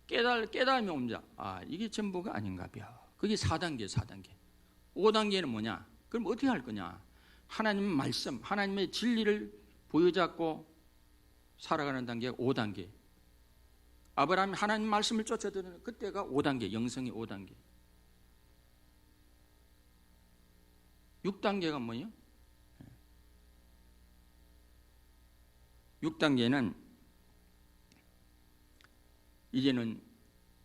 깨달음이 옵니다. 아, 이게 전부가 아닌가 봐요. 그게 4단계. 5단계는 뭐냐? 그럼 어떻게 할 거냐? 하나님의 말씀, 하나님의 진리를 보여잡고 살아가는 단계가 5단계. 아브라함이 하나님 말씀을 쫓아드는 그때가 5단계, 영성의 5단계. 6단계가 뭐예요? 6단계는 이제는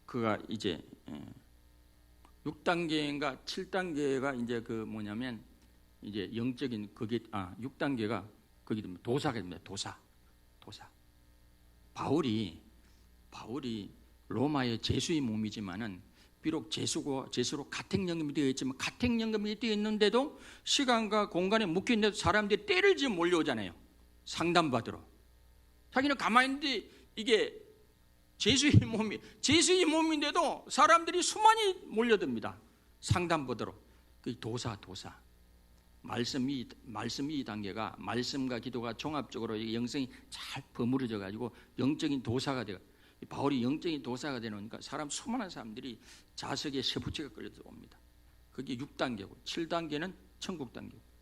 그가 이제 6단계인가 7단계가 이제 그 뭐냐면 이제 영적인 그게 6단계가 거기 도사가 됩니다. 도사. 바울이 로마의 제수의 몸이지만은 비록 제수로 가택연금이 되어 있지만 가택연금이 되어 있는데도 시간과 공간에 묶여 있는데도 사람들이 때를 지어 몰려오잖아요. 상담받으러. 자기는 가만히 있는데 이게 제수의 몸인데도 사람들이 수많이 몰려듭니다. 상담받으러. 그 도사. 말씀이 단계가 말씀과 기도가 종합적으로 영성이 잘 버무려져 가지고 영적인 도사가 돼요. 바울이 영적인 도사가 되니까 수많은 사람들이 자석에 쇠붙이가 끌려서 옵니다. 그게 6단계고 7단계는 천국 단계고.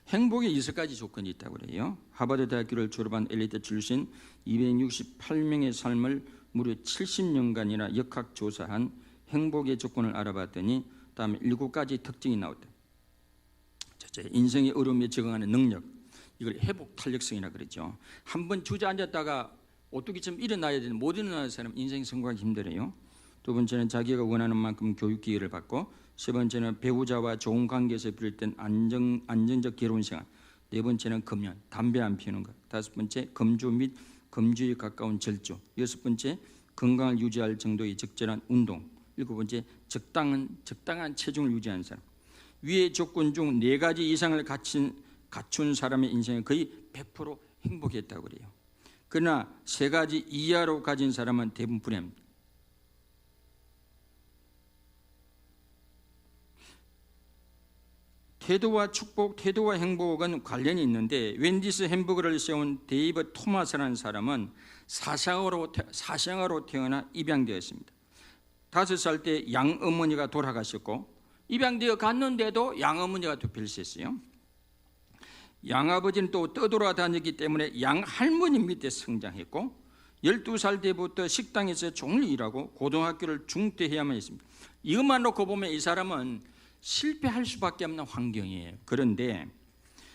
행복에 6가지 조건이 있다고 그래요. 하버드 대학교를 졸업한 엘리트 출신 268명의 삶을 무려 70년간이나 역학조사한 행복의 조건을 알아봤더니 다음에 7가지 특징이 나왔다. 첫째, 인생의 어려움에 적응하는 능력. 이걸 회복 탄력성이라 그러죠. 한번 주저앉았다가 오뚜기처럼 일어나야 되는, 못 일어나는 사람은 인생 성공하기 힘들어요. 두 번째는 자기가 원하는 만큼 교육 기회를 받고, 세 번째는 배우자와 좋은 관계에서 비롯된 안정적 결혼 생활. 네 번째는 금연, 담배 안 피우는 것. 다섯 번째, 금주 및 금주에 가까운 절주. 여섯 번째, 건강을 유지할 정도의 적절한 운동. 일곱 번째, 적당한 체중을 유지하는 사람. 위의 조건 중 4가지 이상을 갖춘 사람의 인생은 거의 100% 행복했다고 그래요. 그러나 3가지 이하로 가진 사람은 대부분 불행합니다. 태도와 축복, 태도와 행복은 관련이 있는데, 웬디스 햄버거를 세운 데이브 토마스라는 사람은 사생아로 태어나 입양되었습니다. 5살 때 양어머니가 돌아가셨고, 입양되어 갔는데도 양어머니가 또 별세했어요. 양아버지는 또 떠돌아다녔기 때문에 양할머니 밑에 성장했고, 12살 때부터 식당에서 종일 일하고 고등학교를 중퇴해야만 했습니다. 이것만 놓고 보면 이 사람은 실패할 수밖에 없는 환경이에요. 그런데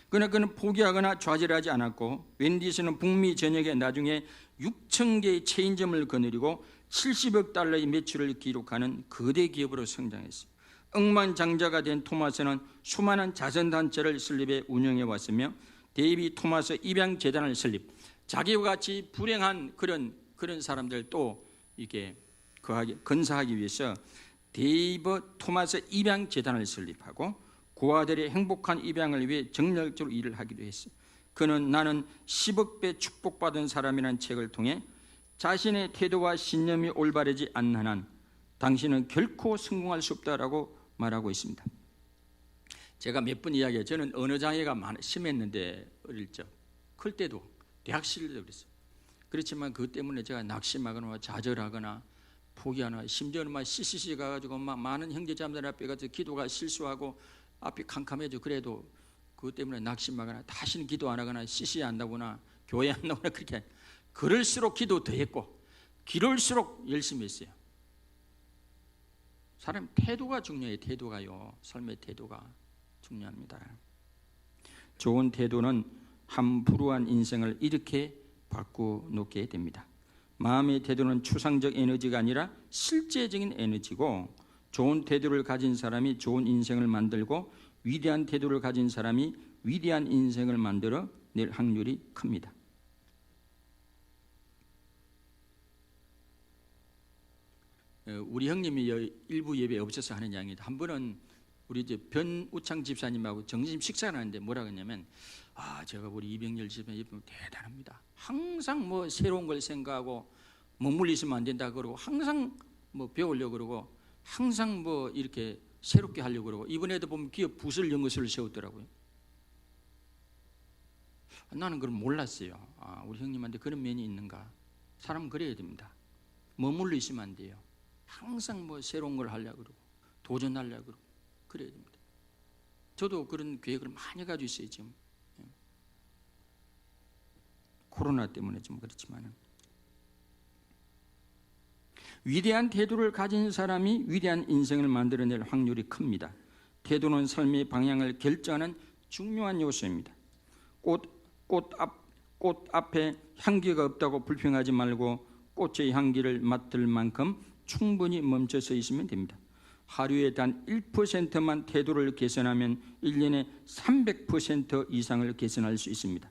그는 포기하거나 좌절하지 않았고, 웬디스는 북미 전역에 나중에 6,000개의 체인점을 거느리고 70억 달러의 매출을 기록하는 거대 기업으로 성장했어요. 억만장자가 된 토마스는 수많은 자선단체를 설립해 운영해 왔으며, 데이비 토마스 입양재단을 설립, 자기와 같이 불행한 그런 사람들 또 이게 건사하기 위해서 데이버 토마스 입양 재단을 설립하고 고아들의 행복한 입양을 위해 정열적으로 일을 하기도 했어요. 그는 나는 10억 배 축복받은 사람이라는 책을 통해 자신의 태도와 신념이 올바르지 않는 한 당신은 결코 성공할 수 없다라고 말하고 있습니다. 제가 몇 번 이야기해요. 저는 언어 장애가 심했는데 어릴 적, 클 때도 대학 시절 때도 그랬어요. 그렇지만 그것 때문에 제가 낙심하거나 좌절하거나 포기하거나 심지어는 막 CCC 가가지고 막 많은 형제자매들 앞에 가서 기도가 실수하고 앞이 캄캄해져. 그래도 그것 때문에 낙심하거나 다시는 기도 안 하거나 CCC 안 나오거나 교회 안 나오거나 그렇게 그럴수록 기도 더 했고 기럴수록 열심히 했어요. 사람 태도가 중요해요. 태도가요. 삶의 태도가 중요합니다. 좋은 태도는 함부로한 인생을 이렇게 바꿔놓게 됩니다. 마음의 태도는 추상적 에너지가 아니라 실제적인 에너지고 좋은 태도를 가진 사람이 좋은 인생을 만들고 위대한 태도를 가진 사람이 위대한 인생을 만들어 낼 확률이 큽니다. 우리 형님이 일부 예배에 없어서 하는 이야기입니다. 한 번은 우리 이제 변우창 집사님하고 점심 식사를 하는데 뭐라고 했냐면 제가 우리 이병열 집사님 대단합니다. 항상 뭐 새로운 걸 생각하고 머물러 있으면 안 된다 그러고 항상 뭐 배우려고 그러고 항상 뭐 이렇게 새롭게 하려고 그러고 이번에도 보면 기업 부설 연구소를 세웠더라고요. 나는 그걸 몰랐어요. 우리 형님한테 그런 면이 있는가. 사람은 그래야 됩니다. 머물러 있으면 안 돼요. 항상 뭐 새로운 걸 하려고 그러고 도전하려고 그러고 그래야 됩니다. 저도 그런 계획을 많이 가지고 있어요. 지금 코로나 때문에 좀 그렇지만은 위대한 태도를 가진 사람이 위대한 인생을 만들어낼 확률이 큽니다. 태도는 삶의 방향을 결정하는 중요한 요소입니다. 꽃 앞에 향기가 없다고 불평하지 말고 꽃의 향기를 맡을 만큼 충분히 멈춰서 있으면 됩니다. 하루에 단 1%만 태도를 개선하면 1년에 300% 이상을 개선할 수 있습니다.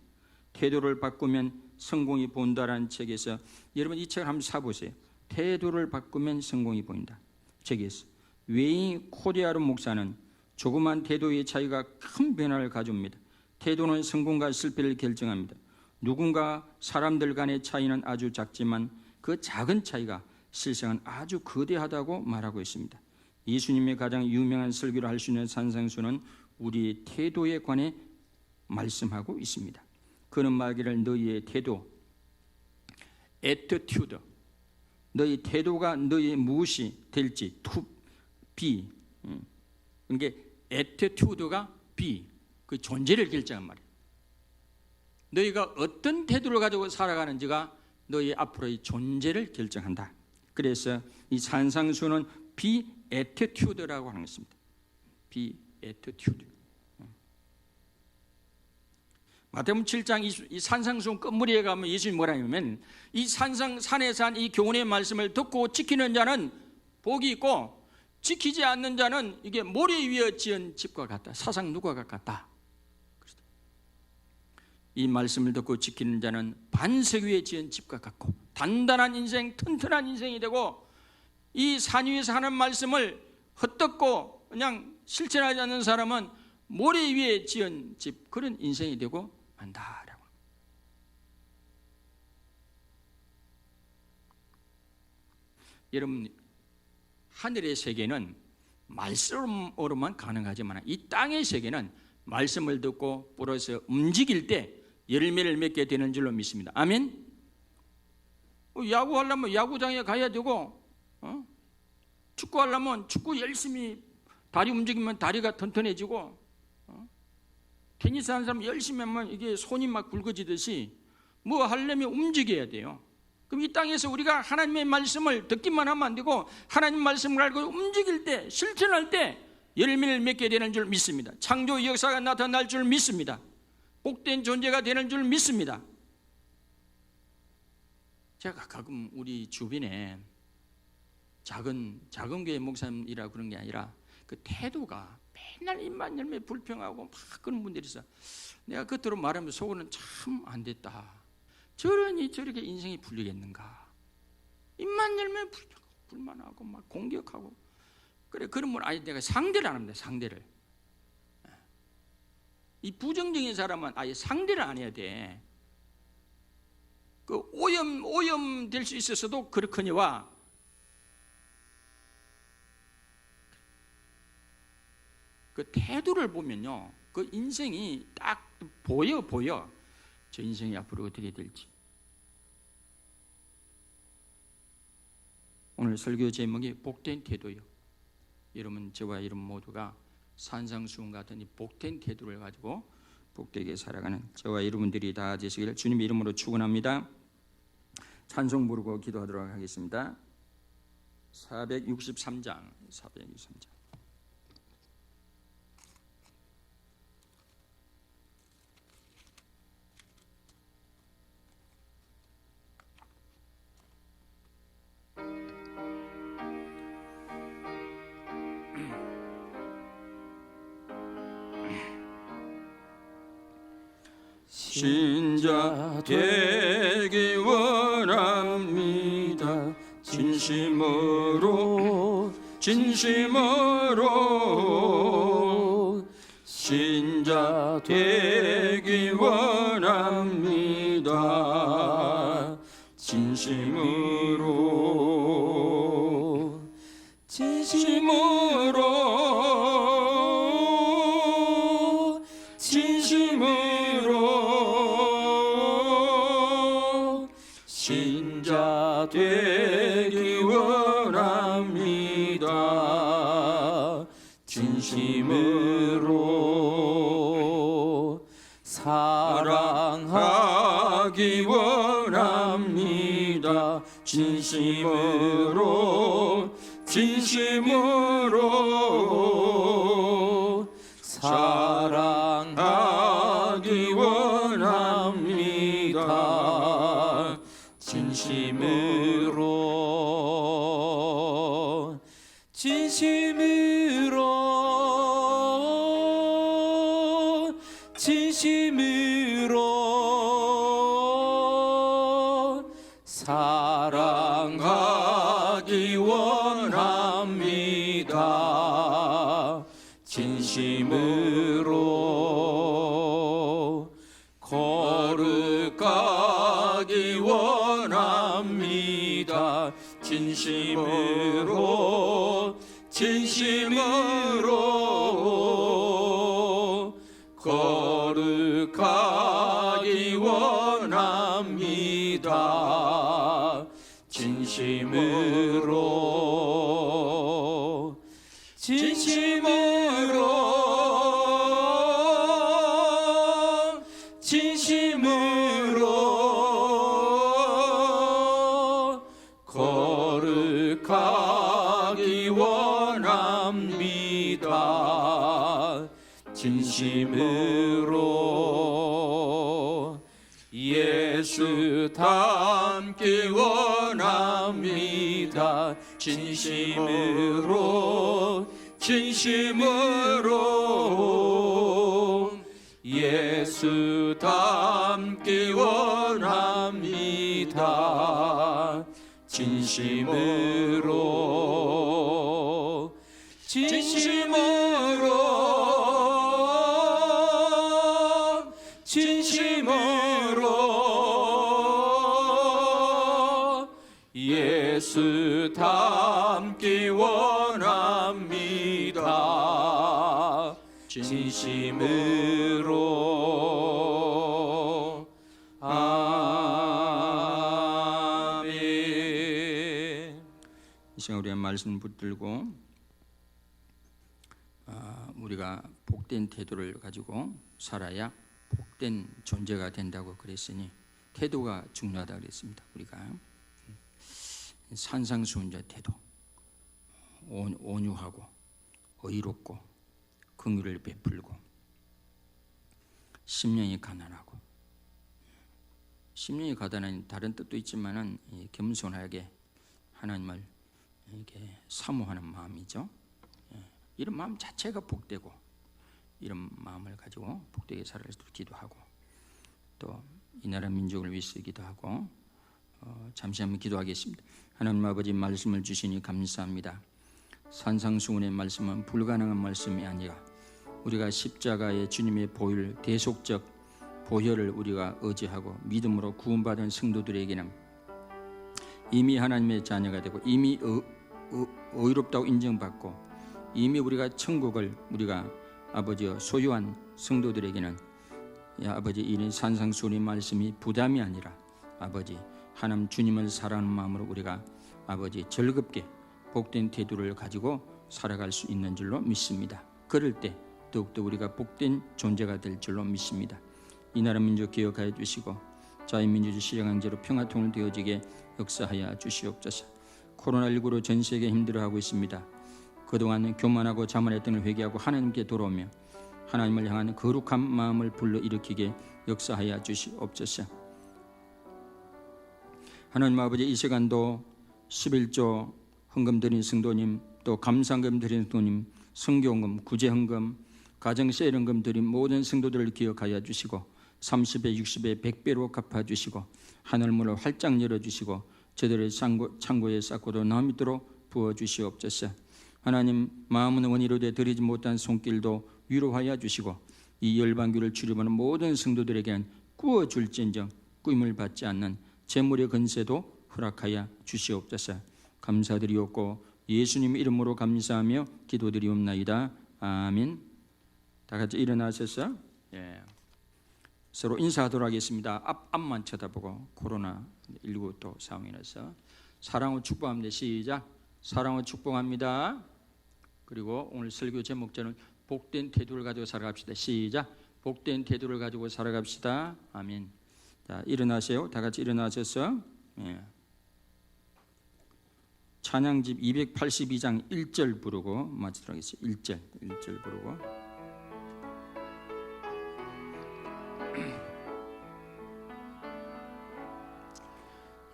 태도를 바꾸면 성공이 보인다라는 책에서 여러분 이 책을 한번 사보세요. 태도를 바꾸면 성공이 보인다. 책에서 웨이 코디아르 목사는 조그만 태도의 차이가 큰 변화를 가져옵니다. 태도는 성공과 실패를 결정합니다. 누군가 사람들 간의 차이는 아주 작지만 그 작은 차이가 실상은 아주 거대하다고 말하고 있습니다. 예수님의 가장 유명한 설교를 할 수 있는 산상수는 우리의 태도에 관해 말씀하고 있습니다. 그는 말하기를 너희의 태도, attitude, 너희 태도가 너희 무엇이 될지 to be. 그러니까 attitude가 be, 그 존재를 결정한 말이에요. 너희가 어떤 태도를 가지고 살아가는지가 너희 앞으로의 존재를 결정한다. 그래서 이 산상수는 be attitude라고 하는 것입니다. be attitude. 마태복음 7장 이 산상수 끝무리에 가면 예수님이 뭐라 하냐면 이 산에 산 이 교훈의 말씀을 듣고 지키는 자는 복이 있고 지키지 않는 자는 이게 모래 위에 지은 집과 같다. 사상 누가가 같다. 이 말씀을 듣고 지키는 자는 반석 위에 지은 집과 같고 단단한 인생, 튼튼한 인생이 되고 이 산 위에서 하는 말씀을 헛듣고 그냥 실천하지 않는 사람은 모래 위에 지은 집, 그런 인생이 되고 만다라고. 여러분, 하늘의 세계는 말씀으로만 가능하지만 이 땅의 세계는 말씀을 듣고 뿌려서 움직일 때 열매를 맺게 되는 줄로 믿습니다. 아멘. 야구하려면 야구장에 가야 되고, 축구하려면 축구 열심히 다리 움직이면 다리가 튼튼해지고, 테니스 하는 사람 열심히 하면 이게 손이 막 굵어지듯이 뭐 하려면 움직여야 돼요. 그럼 이 땅에서 우리가 하나님의 말씀을 듣기만 하면 안 되고 하나님 말씀을 알고 움직일 때, 실천할 때 열매를 맺게 되는 줄 믿습니다. 창조의 역사가 나타날 줄 믿습니다. 복된 존재가 되는 줄 믿습니다. 제가 가끔 우리 주변에 작은 교회 목사님이라 그런 게 아니라 그 태도가 맨날 입만 열매 불평하고 막 그런 분들이 있어. 내가 겉으로 말하면 속으로는 참 안 됐다. 저러니 저렇게 인생이 풀리겠는가. 입만 열면 불만하고 막 공격하고 그래. 그러면 아예 내가 상대를 안 합니다. 상대를. 이 부정적인 사람은 아예 상대를 안 해야 돼. 그 오염 될 수 있어서도 그렇거니와 그 태도를 보면요, 그 인생이 딱 보여. 저 인생이 앞으로 어떻게 될지. 오늘 설교 제목이 복된 태도요. 여러분, 저와 여러분 모두가 산상수훈 같은 이 복된 태도를 가지고 복되게 살아가는 저와 여러분들이 다 되시기를 주님의 이름으로 축원합니다. 찬송 부르고 기도하도록 하겠습니다. 463장. 신자 되기 원합니다. 진심으로 신자 되기 원합니다. 진심으로 신자 되기 원합니다. 진심으로 사랑하기 원합니다. 진심으로 사랑하기 원합니다. 진심으로 사랑하기 원합니다. 진심으로 거룩하기 원합니다. 진심으로 거룩하기 원합니다. 진심으로 거룩하기 원합니다. 진심으로 예수 닮기 원합니다. 진심으로 예수 닮기 원합니다. 진심으로 예수 닮기 원합니다. 진심으로 아멘. 이 시간 우리가 말씀 붙들고 우리가 복된 태도를 가지고 살아야 복된 존재가 된다고 그랬으니 태도가 중요하다 그랬습니다. 우리가 산상수훈자 태도, 온유하고 의롭고 긍휼을 베풀고 심령이 가난하고, 심령이 가난한 다른 뜻도 있지만은 겸손하게 하나님을 이렇게 사모하는 마음이죠. 이런 마음 자체가 복되고, 이런 마음을 가지고 복되게 살아갈 수 있기도 하고, 또 이 나라 민족을 위해 쓰기도 하고, 잠시 한번 기도하겠습니다. 하나님 아버지, 말씀을 주시니 감사합니다. 산상수훈의 말씀은 불가능한 말씀이 아니라 우리가 십자가의 주님의 보혈, 대속적 보혈을 우리가 의지하고 믿음으로 구원받은 성도들에게는 이미 하나님의 자녀가 되고 이미 의롭다고 인정받고 이미 우리가 천국을 우리가 아버지여 소유한 성도들에게는 아버지, 이런 산상수훈의 말씀이 부담이 아니라 아버지, 하나님 주님을 사랑하는 마음으로 우리가 아버지 즐겁게 복된 태도를 가지고 살아갈 수 있는 줄로 믿습니다. 그럴 때 더욱더 우리가 복된 존재가 될 줄로 믿습니다. 이 나라 민족 기억하여 주시고 자유민주주의 실현강제로 평화통일 되어지게 역사하여 주시옵소서. 코로나19로 전 세계 힘들어하고 있습니다. 그동안 교만하고 자만했던 걸 회개하고 하나님께 돌아오며 하나님을 향한 거룩한 마음을 불러일으키게 역사하여 주시옵소서. 하나님 아버지, 이 시간도 11조 헌금 드린 성도님, 또 감사헌금 드린 성도님, 성교헌금, 구제헌금, 가정세일헌금 드린 모든 성도들을 기억하여 주시고 30배, 60배, 100배로 갚아주시고 하늘문을 활짝 열어주시고 저들의 창고에 쌓고도 남이도록 부어주시옵소서. 하나님, 마음은 원의로 돼 드리지 못한 손길도 위로하여 주시고 이 열방교를 출입하는 모든 성도들에게는 꾸어줄진정 꾸임을 받지 않는 재물의 건세도 허락하여 주시옵소서. 감사드리옵고 예수님 이름으로 감사하며 기도드리옵나이다. 아멘. 다 같이 일어나셔서 서로 인사하도록 하겠습니다. 앞만 쳐다보고 코로나19 또 상황이라서 사랑으로 축복합니다. 시작. 사랑으로 축복합니다. 그리고 오늘 설교 제목자는 복된 태도를 가지고 살아갑시다. 시작. 복된 태도를 가지고 살아갑시다. 아멘. 자, 일어나세요. 다 같이 일어나셔서 찬양집 282장 1절 부르고 마치도록 하겠습니다. 1절 부르고.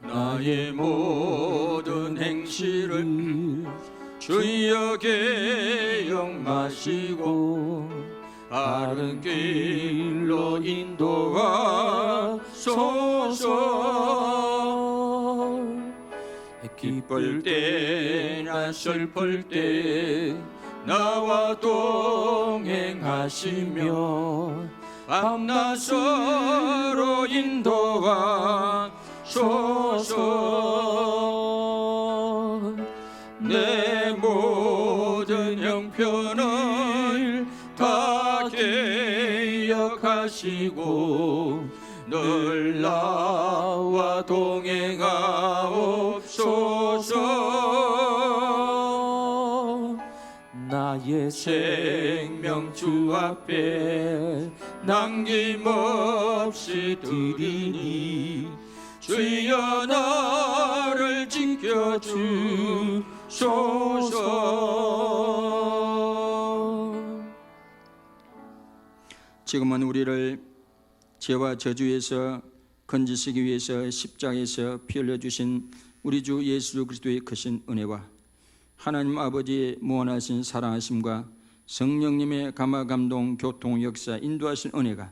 나의 모든 행실을 주여 계용마시고 바른 길로 인도하소서. 기쁠 때나 슬플 때 나와 동행하시며 밤낮 서로 인도하소서. 내 모든 형편을 다 기억하시고 늘 나와 동행하옵소서. 나의 생명 주 앞에 남김없이 드리니 주여 나를 지켜주소서. 지금은 우리를 죄와 저주에서 건지시기 위해서 십자가에서 피 흘려주신 우리 주 예수 그리스도의 크신 은혜와 하나님 아버지의 무한하신 사랑하심과 성령님의 감화감동 교통 역사 인도하신 은혜가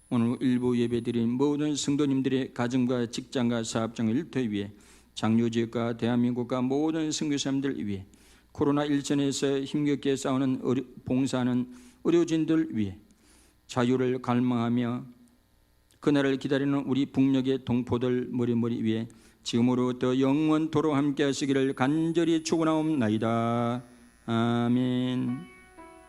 오늘 일부 예배드린 모든 성도님들의 가정과 직장과 사업장 일터 위에 장로지역과 대한민국과 모든 선교사님들 위해 코로나 일전에서 힘겹게 싸우는 봉사하는 의료진들 위해 자유를 갈망하며 그날을 기다리는 우리 북녘의 동포들 머리머리 위에 지금으로부터 영원토록 함께 하시기를 간절히 축원하옵나이다. 아멘.